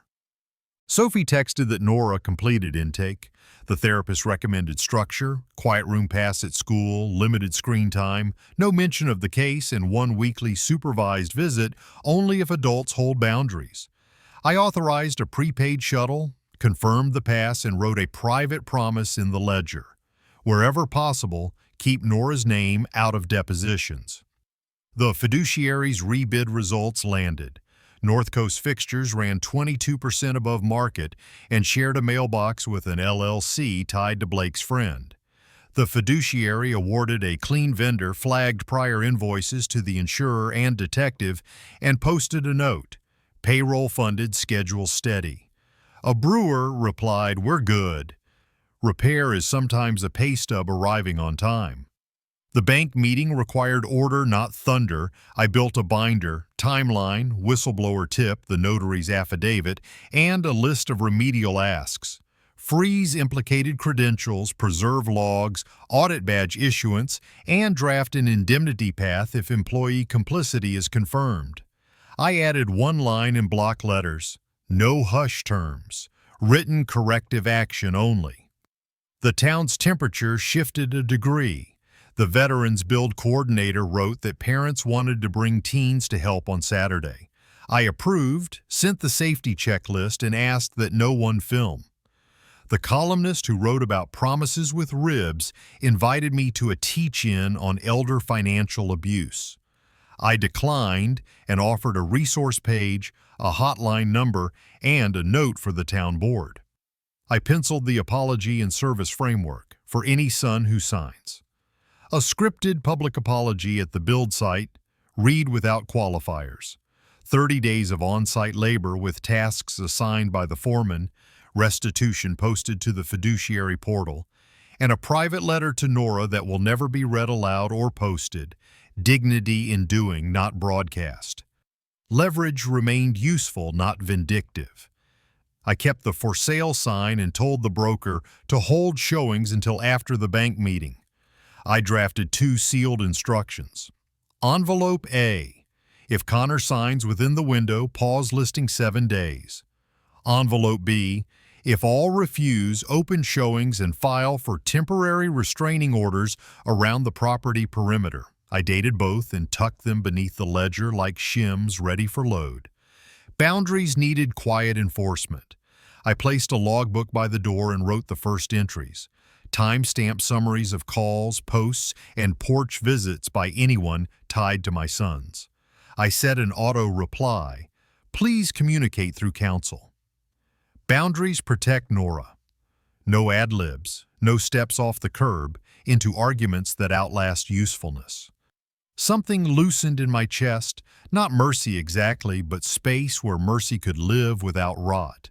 Sophie texted that Nora completed intake. The therapist recommended structure, quiet room pass at school, limited screen time, no mention of the case, and 1 weekly supervised visit only if adults hold boundaries. I authorized a prepaid shuttle, confirmed the pass, and wrote a private promise in the ledger. Wherever possible, keep Nora's name out of depositions. The fiduciary's rebid results landed. North Coast Fixtures ran 22% above market and shared a mailbox with an LLC tied to Blake's friend. The fiduciary awarded a clean vendor, flagged prior invoices to the insurer and detective, and posted a note: payroll funded, schedule steady. A brewer replied, "We're good." Repair is sometimes a pay stub arriving on time. The bank meeting required order, not thunder. I built a binder, timeline, whistleblower tip, the notary's affidavit, and a list of remedial asks. Freeze implicated credentials, preserve logs, audit badge issuance, and draft an indemnity path if employee complicity is confirmed. I added one line in block letters: no hush terms, written corrective action only. The town's temperature shifted a degree. The Veterans Build Coordinator wrote that parents wanted to bring teens to help on Saturday. I approved, sent the safety checklist, and asked that no one film. The columnist who wrote about promises with ribs invited me to a teach-in on elder financial abuse. I declined and offered a resource page, a hotline number, and a note for the town board. I penciled the apology and service framework for any son who signs. A scripted public apology at the build site, read without qualifiers. 30 days of on-site labor with tasks assigned by the foreman, restitution posted to the fiduciary portal, and a private letter to Nora that will never be read aloud or posted. Dignity in doing, not broadcast. Leverage remained useful, not vindictive. I kept the for sale sign and told the broker to hold showings until after the bank meeting. I drafted 2 sealed instructions. Envelope A: if Connor signs within the window, pause listing 7 days. Envelope B: if all refuse, open showings and file for temporary restraining orders around the property perimeter. I dated both and tucked them beneath the ledger like shims ready for load. Boundaries needed quiet enforcement. I placed a logbook by the door and wrote the first entries. Time-stamped summaries of calls, posts, and porch visits by anyone tied to my sons. I set an auto-reply: please communicate through counsel. Boundaries protect Nora. No ad-libs, no steps off the curb into arguments that outlast usefulness. Something loosened in my chest, not mercy exactly, but space where mercy could live without rot.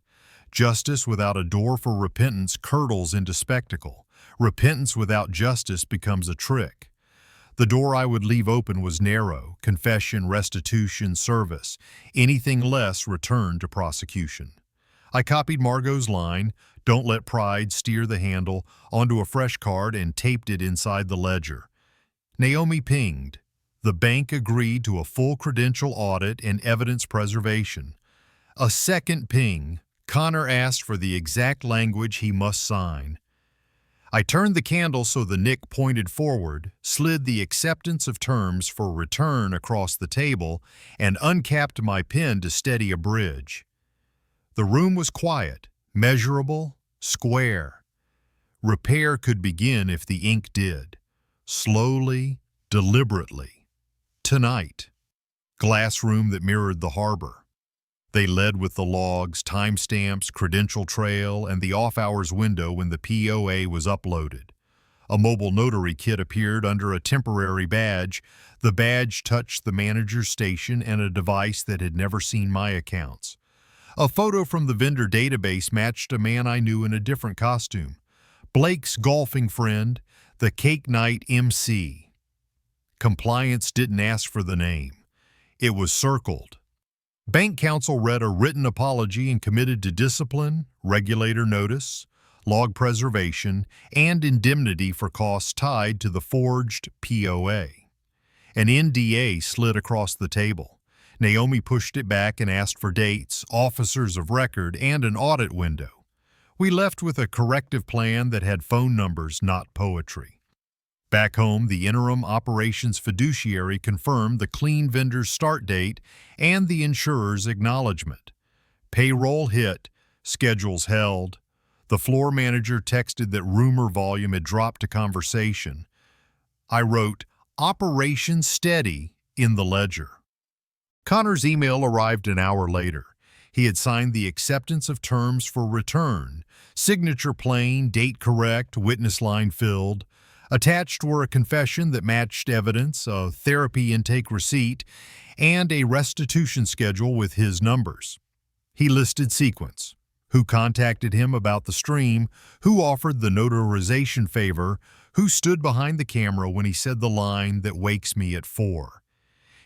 Justice without a door for repentance curdles into spectacle. Repentance without justice becomes a trick. The door I would leave open was narrow: confession, restitution, service. Anything less returned to prosecution. I copied Margot's line, "Don't let pride steer the handle," onto a fresh card and taped it inside the ledger. Naomi pinged. The bank agreed to a full credential audit and evidence preservation. A second ping. Connor asked for the exact language he must sign. I turned the candle so the nick pointed forward, slid the acceptance of terms for return across the table, and uncapped my pen to steady a bridge. The room was quiet, measurable, square. Repair could begin if the ink did. Slowly, deliberately. Tonight. Glass room that mirrored the harbor. They led with the logs, timestamps, credential trail, and the off-hours window when the POA was uploaded. A mobile notary kit appeared under a temporary badge. The badge touched the manager's station and a device that had never seen my accounts. A photo from the vendor database matched a man I knew in a different costume. Blake's golfing friend, the Cake Night MC. Compliance didn't ask for the name. It was circled. Bank counsel read a written apology and committed to discipline, regulator notice, log preservation, and indemnity for costs tied to the forged POA. An NDA slid across the table. Naomi pushed it back and asked for dates, officers of record, and an audit window. We left with a corrective plan that had phone numbers, not poetry. Back home, the interim operations fiduciary confirmed the clean vendor's start date and the insurer's acknowledgement. Payroll hit, schedules held. The floor manager texted that rumor volume had dropped to conversation. I wrote, "Operation Steady," in the ledger. Connor's email arrived an hour later. He had signed the acceptance of terms for return, signature plain, date correct, witness line filled. Attached were a confession that matched evidence, a therapy intake receipt, and a restitution schedule with his numbers. He listed sequence: who contacted him about the stream, who offered the notarization favor, who stood behind the camera when he said the line that wakes me at 4.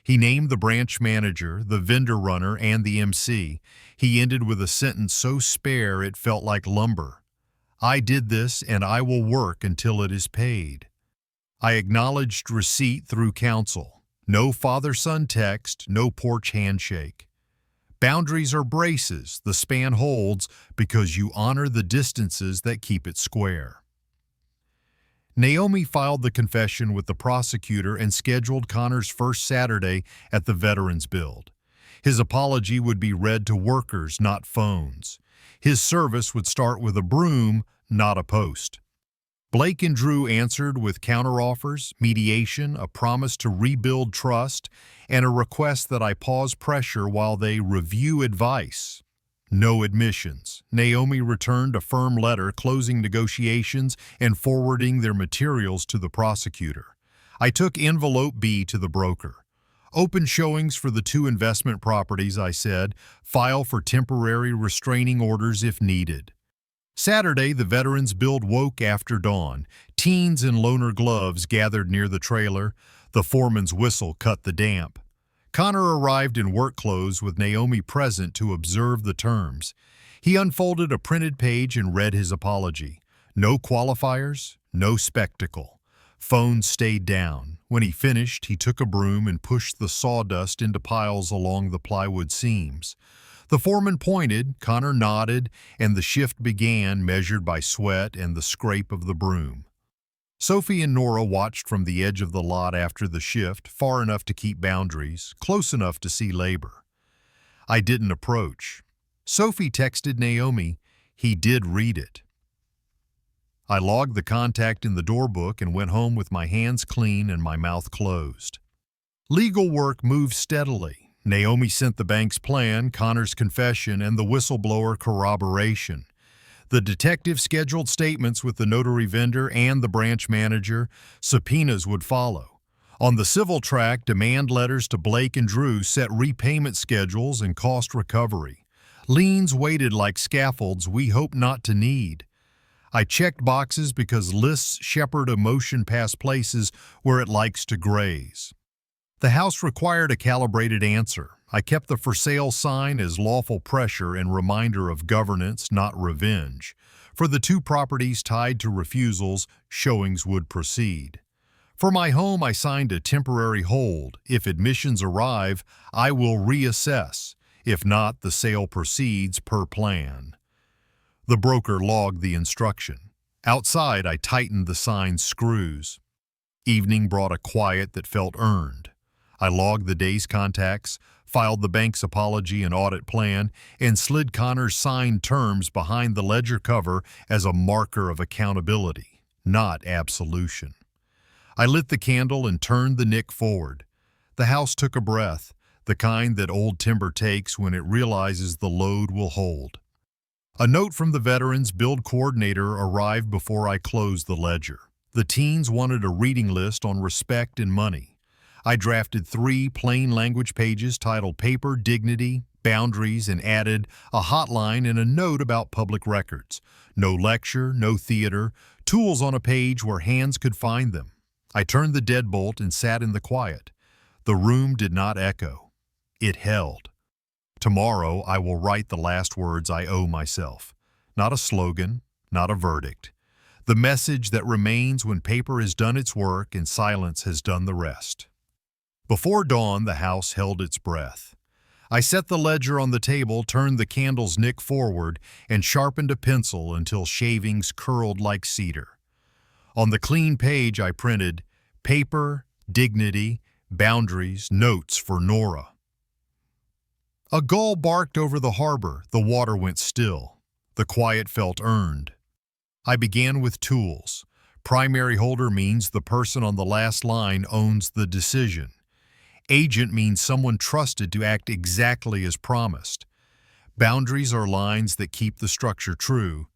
He named the branch manager, the vendor runner, and the MC. He ended with a sentence so spare it felt like lumber. "I did this, and I will work until it is paid." I acknowledged receipt through counsel. No father-son text, no porch handshake. Boundaries are braces, the span holds because you honor the distances that keep it square. Naomi filed the confession with the prosecutor and scheduled Connor's first Saturday at the Veterans Build. His apology would be read to workers, not phones. His service would start with a broom, not a post. Blake and Drew answered with counteroffers, mediation, a promise to rebuild trust, and a request that I pause pressure while they review advice. No admissions. Naomi returned a firm letter closing negotiations and forwarding their materials to the prosecutor. I took envelope B to the broker. "Open showings for the 2 investment properties," I said. "File for temporary restraining orders if needed." Saturday, the Veterans Build woke after dawn. Teens in loaner gloves gathered near the trailer. The foreman's whistle cut the damp. Connor arrived in work clothes with Naomi present to observe the terms. He unfolded a printed page and read his apology. No qualifiers, no spectacle. Phone stayed down. When he finished, he took a broom and pushed the sawdust into piles along the plywood seams. The foreman pointed, Connor nodded, and the shift began, measured by sweat and the scrape of the broom. Sophie and Nora watched from the edge of the lot after the shift, far enough to keep boundaries, close enough to see labor. I didn't approach. Sophie texted Naomi, "He did read it." I logged the contact in the door book and went home with my hands clean and my mouth closed. Legal work moved steadily. Naomi sent the bank's plan, Connor's confession, and the whistleblower corroboration. The detective scheduled statements with the notary vendor and the branch manager. Subpoenas would follow. On the civil track, demand letters to Blake and Drew set repayment schedules and cost recovery. Liens waited like scaffolds we hope not to need. I checked boxes because lists shepherd emotion past places where it likes to graze. The house required a calibrated answer. I kept the for sale sign as lawful pressure and reminder of governance, not revenge. For the 2 properties tied to refusals, showings would proceed. For my home, I signed a temporary hold. If admissions arrive, I will reassess. If not, the sale proceeds per plan. The broker logged the instruction. Outside, I tightened the sign's screws. Evening brought a quiet that felt earned. I logged the day's contacts, filed the bank's apology and audit plan, and slid Connor's signed terms behind the ledger cover as a marker of accountability, not absolution. I lit the candle and turned the nick forward. The house took a breath. the kind that old timber takes when it realizes the load will hold. A note from the veterans build coordinator arrived before I closed the ledger. The teens wanted a reading list on respect and money. I drafted 3 plain language pages titled Paper, Dignity, Boundaries, and added a hotline and a note about public records. No lecture, no theater, tools on a page where hands could find them. I turned the deadbolt and sat in the quiet. The room did not echo. It held. Tomorrow I will write the last words I owe myself. Not a slogan, not a verdict. The message that remains when paper has done its work and silence has done the rest. Before dawn, the house held its breath. I set the ledger on the table, turned the candle's nick forward, and sharpened a pencil until shavings curled like cedar. On the clean page I printed, Paper, Dignity, Boundaries, Notes for Nora. A gull barked over the harbor, the water went still. The quiet felt earned. I began with tools. Primary holder means the person on the last line owns the decision. Agent means someone trusted to act exactly as promised. Boundaries are lines that keep the structure true.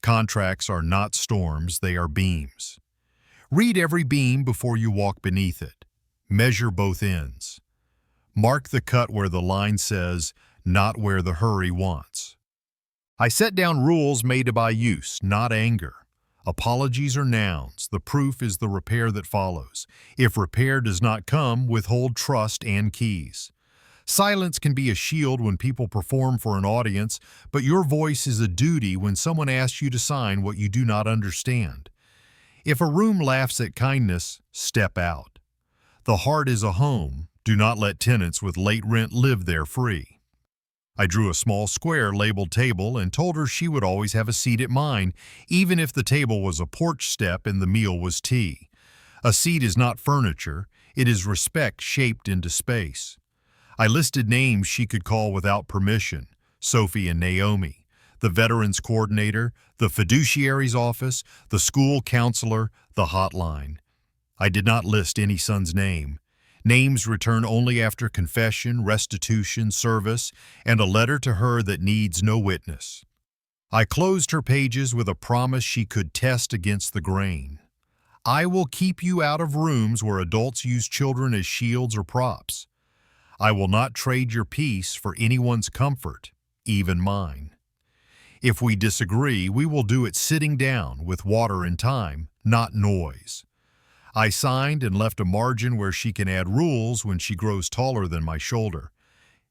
Contracts are not storms, they are beams. Read every beam before you walk beneath it. Measure both ends. Mark the cut where the line says, not where the hurry wants. I set down rules made by use, not anger. Apologies are nouns. The proof is the repair that follows. If repair does not come, withhold trust and keys. Silence can be a shield when people perform for an audience, but your voice is a duty when someone asks you to sign what you do not understand. If a room laughs at kindness, step out. The heart is a home. Do not let tenants with late rent live there free. I drew a small square labeled table and told her she would always have a seat at mine, even if the table was a porch step and the meal was tea. A seat is not furniture, it is respect shaped into space. I listed names she could call without permission, Sophie and Naomi, the veterans coordinator, the fiduciary's office, the school counselor, the hotline. I did not list any son's name. Names return only after confession, restitution, service, and a letter to her that needs no witness. I closed her pages with a promise she could test against the grain. I will keep you out of rooms where adults use children as shields or props. I will not trade your peace for anyone's comfort, even mine. If we disagree, we will do it sitting down with water and time, not noise. I signed and left a margin where she can add rules when she grows taller than my shoulder.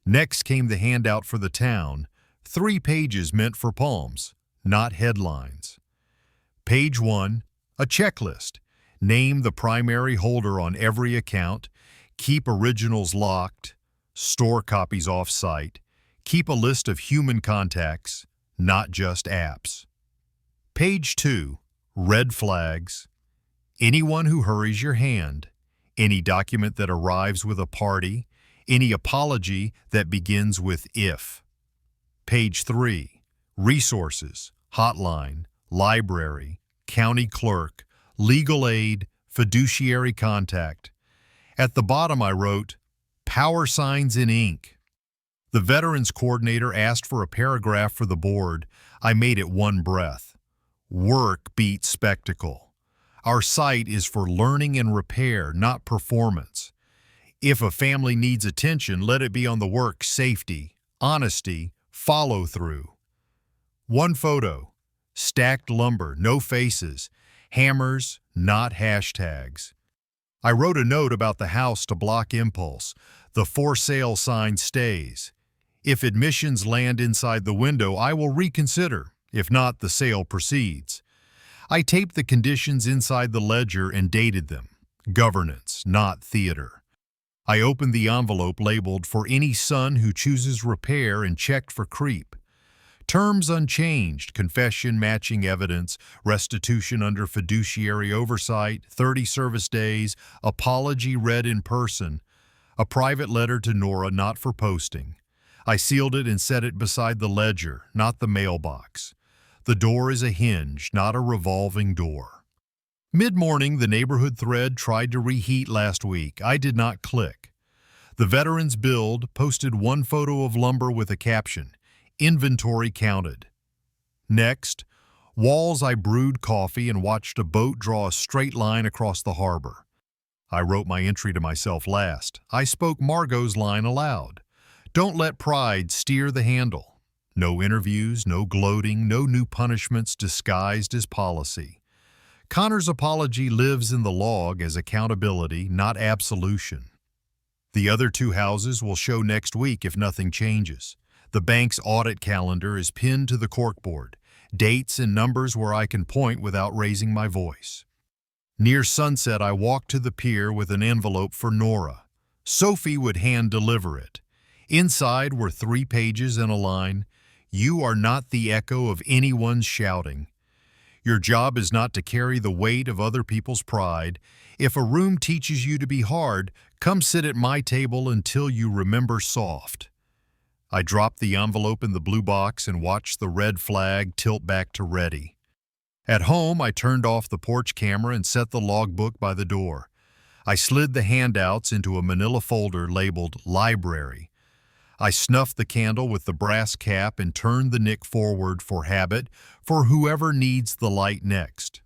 Next came the handout for the town, 3 pages meant for palms, not headlines. Page 1, a checklist. Name the primary holder on every account, keep originals locked, store copies off-site, keep a list of human contacts, not just apps. Page 2, red flags. Anyone who hurries your hand, any document that arrives with a party, any apology that begins with if. Page 3, resources, hotline, library, county clerk, legal aid, fiduciary contact. At the bottom I wrote, power signs in ink. The veterans coordinator asked for a paragraph for the board. I made it one breath. Work beats spectacle. Our site is for learning and repair, not performance. If a family needs attention, let it be on the work safety, honesty, follow through. One photo, stacked lumber, no faces, hammers, not hashtags. I wrote a note about the house to block impulse. The for sale sign stays. If admissions land inside the window, I will reconsider. If not, the sale proceeds. I taped the conditions inside the ledger and dated them. Governance, not theater. I opened the envelope labeled for any son who chooses repair and checked for creep. Terms unchanged, confession matching evidence, restitution under fiduciary oversight, 30 service days, apology read in person, a private letter to Nora not for posting. I sealed it and set it beside the ledger, not the mailbox. The door is a hinge, not a revolving door. Mid-morning, the neighborhood thread tried to reheat last week. I did not click. The Veterans Build posted one photo of lumber with a caption, "Inventory counted." Next, Walls I brewed coffee and watched a boat draw a straight line across the harbor. I wrote my entry to myself last. I spoke Margot's line aloud. Don't let pride steer the handle. No interviews, no gloating, no new punishments disguised as policy. Connor's apology lives in the log as accountability, not absolution. The other two houses will show next week if nothing changes. The bank's audit calendar is pinned to the corkboard, dates and numbers where I can point without raising my voice. Near sunset, I walked to the pier with an envelope for Nora. Sophie would hand-deliver it. Inside were 3 pages and a line, "You are not the echo of anyone's shouting. Your job is not to carry the weight of other people's pride. If a room teaches you to be hard, come sit at my table until you remember soft." I dropped the envelope in the blue box and watched the red flag tilt back to ready. At home, I turned off the porch camera and set the logbook by the door. I slid the handouts into a manila folder labeled Library. I snuffed the candle with the brass cap and turned the nick forward for habit for whoever needs the light next.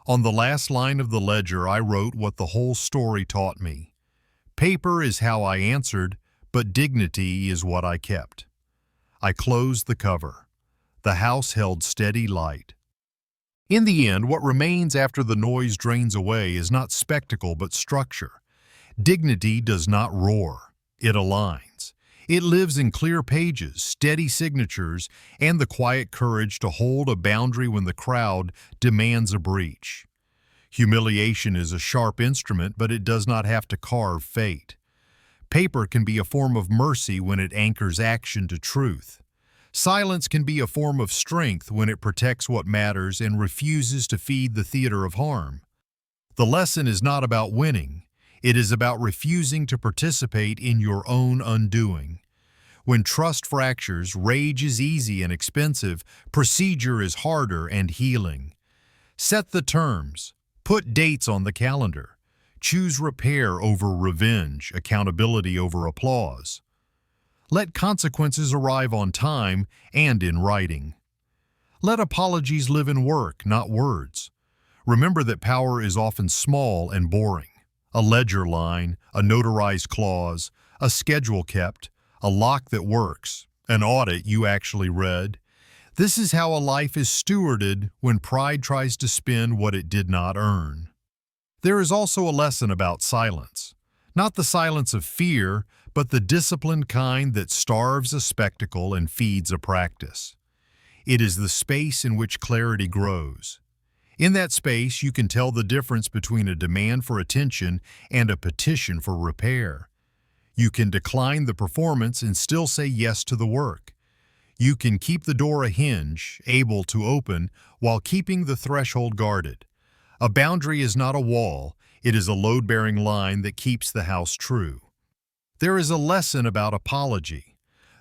On the last line of the ledger, I wrote what the whole story taught me. Paper is how I answered, but dignity is what I kept. I closed the cover. The house held steady light. In the end, what remains after the noise drains away is not spectacle but structure. Dignity does not roar. It aligns. It lives in clear pages, steady signatures, and the quiet courage to hold a boundary when the crowd demands a breach. Humiliation is a sharp instrument, but it does not have to carve fate. Paper can be a form of mercy when it anchors action to truth. Silence can be a form of strength when it protects what matters and refuses to feed the theater of harm. The lesson is not about winning. It is about refusing to participate in your own undoing. When trust fractures, rage is easy and expensive, procedure is harder and healing. Set the terms. Put dates on the calendar. Choose repair over revenge, accountability over applause. Let consequences arrive on time and in writing. Let apologies live in work, not words. Remember that power is often small and boring. A ledger line, a notarized clause, a schedule kept, a lock that works, an audit you actually read. This is how a life is stewarded when pride tries to spend what it did not earn. There is also a lesson about silence. Not the silence of fear, but the disciplined kind that starves a spectacle and feeds a practice. It is the space in which clarity grows. In that space, you can tell the difference between a demand for attention and a petition for repair. You can decline the performance and still say yes to the work. You can keep the door a hinge, able to open, while keeping the threshold guarded. A boundary is not a wall, it is a load-bearing line that keeps the house true. There is a lesson about apology.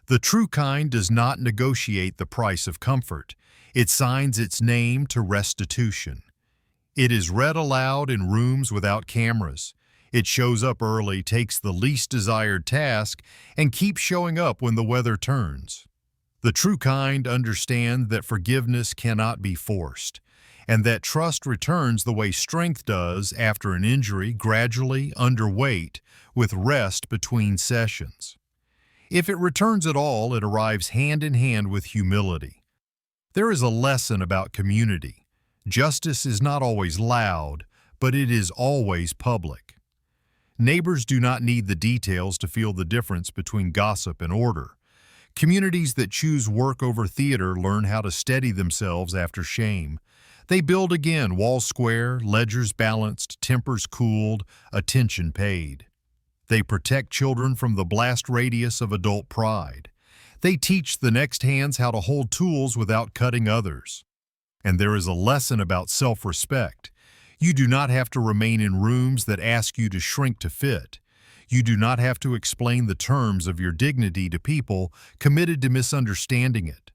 The true kind does not negotiate the price of comfort. It signs its name to restitution. It is read aloud in rooms without cameras. It shows up early, takes the least desired task, and keeps showing up when the weather turns. The true kind understand that forgiveness cannot be forced, and that trust returns the way strength does after an injury, gradually, underweight, with rest between sessions. If it returns at all, it arrives hand in hand with humility. There is a lesson about community. Justice is not always loud, but it is always public. Neighbors do not need the details to feel the difference between gossip and order. Communities that choose work over theater learn how to steady themselves after shame. They build again, walls square, ledgers balanced, tempers cooled, attention paid. They protect children from the blast radius of adult pride. They teach the next hands how to hold tools without cutting others. And there is a lesson about self-respect. You do not have to remain in rooms that ask you to shrink to fit. You do not have to explain the terms of your dignity to people committed to misunderstanding it.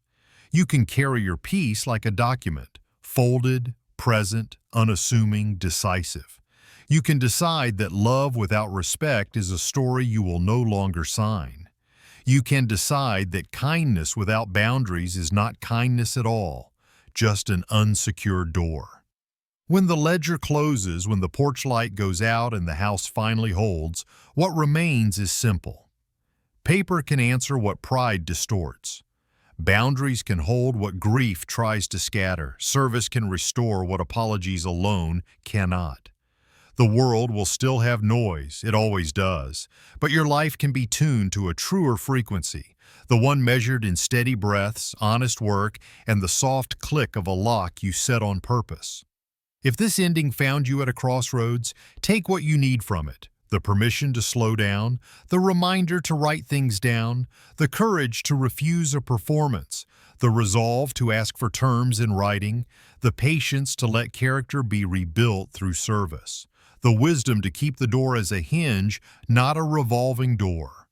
You can carry your peace like a document. Folded, present, unassuming, decisive. You can decide that love without respect is a story you will no longer sign. You can decide that kindness without boundaries is not kindness at all, just an unsecured door. When the ledger closes, when the porch light goes out and the house finally holds, what remains is simple. Paper can answer what pride distorts. Boundaries can hold what grief tries to scatter. Service can restore what apologies alone cannot. The world will still have noise, it always does, but your life can be tuned to a truer frequency, the one measured in steady breaths, honest work, and the soft click of a lock you set on purpose. If this ending found you at a crossroads, take what you need from it: the permission to slow down, the reminder to write things down, the courage to refuse a performance, the resolve to ask for terms in writing, the patience to let character be rebuilt through service, the wisdom to keep the door as a hinge, not a revolving door.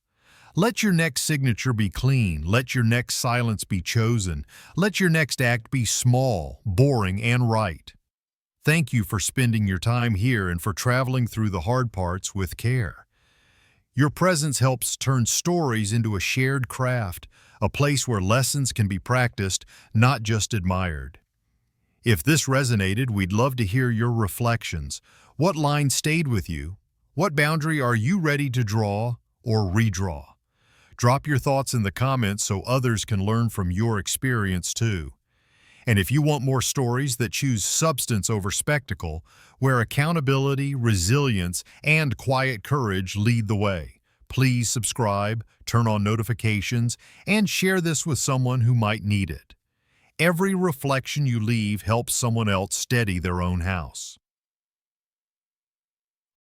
Let your next signature be clean. Let your next silence be chosen. Let your next act be small, boring, and right. Thank you for spending your time here and for traveling through the hard parts with care. Your presence helps turn stories into a shared craft, a place where lessons can be practiced, not just admired. If this resonated, we'd love to hear your reflections. What line stayed with you? What boundary are you ready to draw or redraw? Drop your thoughts in the comments so others can learn from your experience too. And if you want more stories that choose substance over spectacle, where accountability, resilience, and quiet courage lead the way, please subscribe, turn on notifications, and share this with someone who might need it. Every reflection you leave helps someone else steady their own house.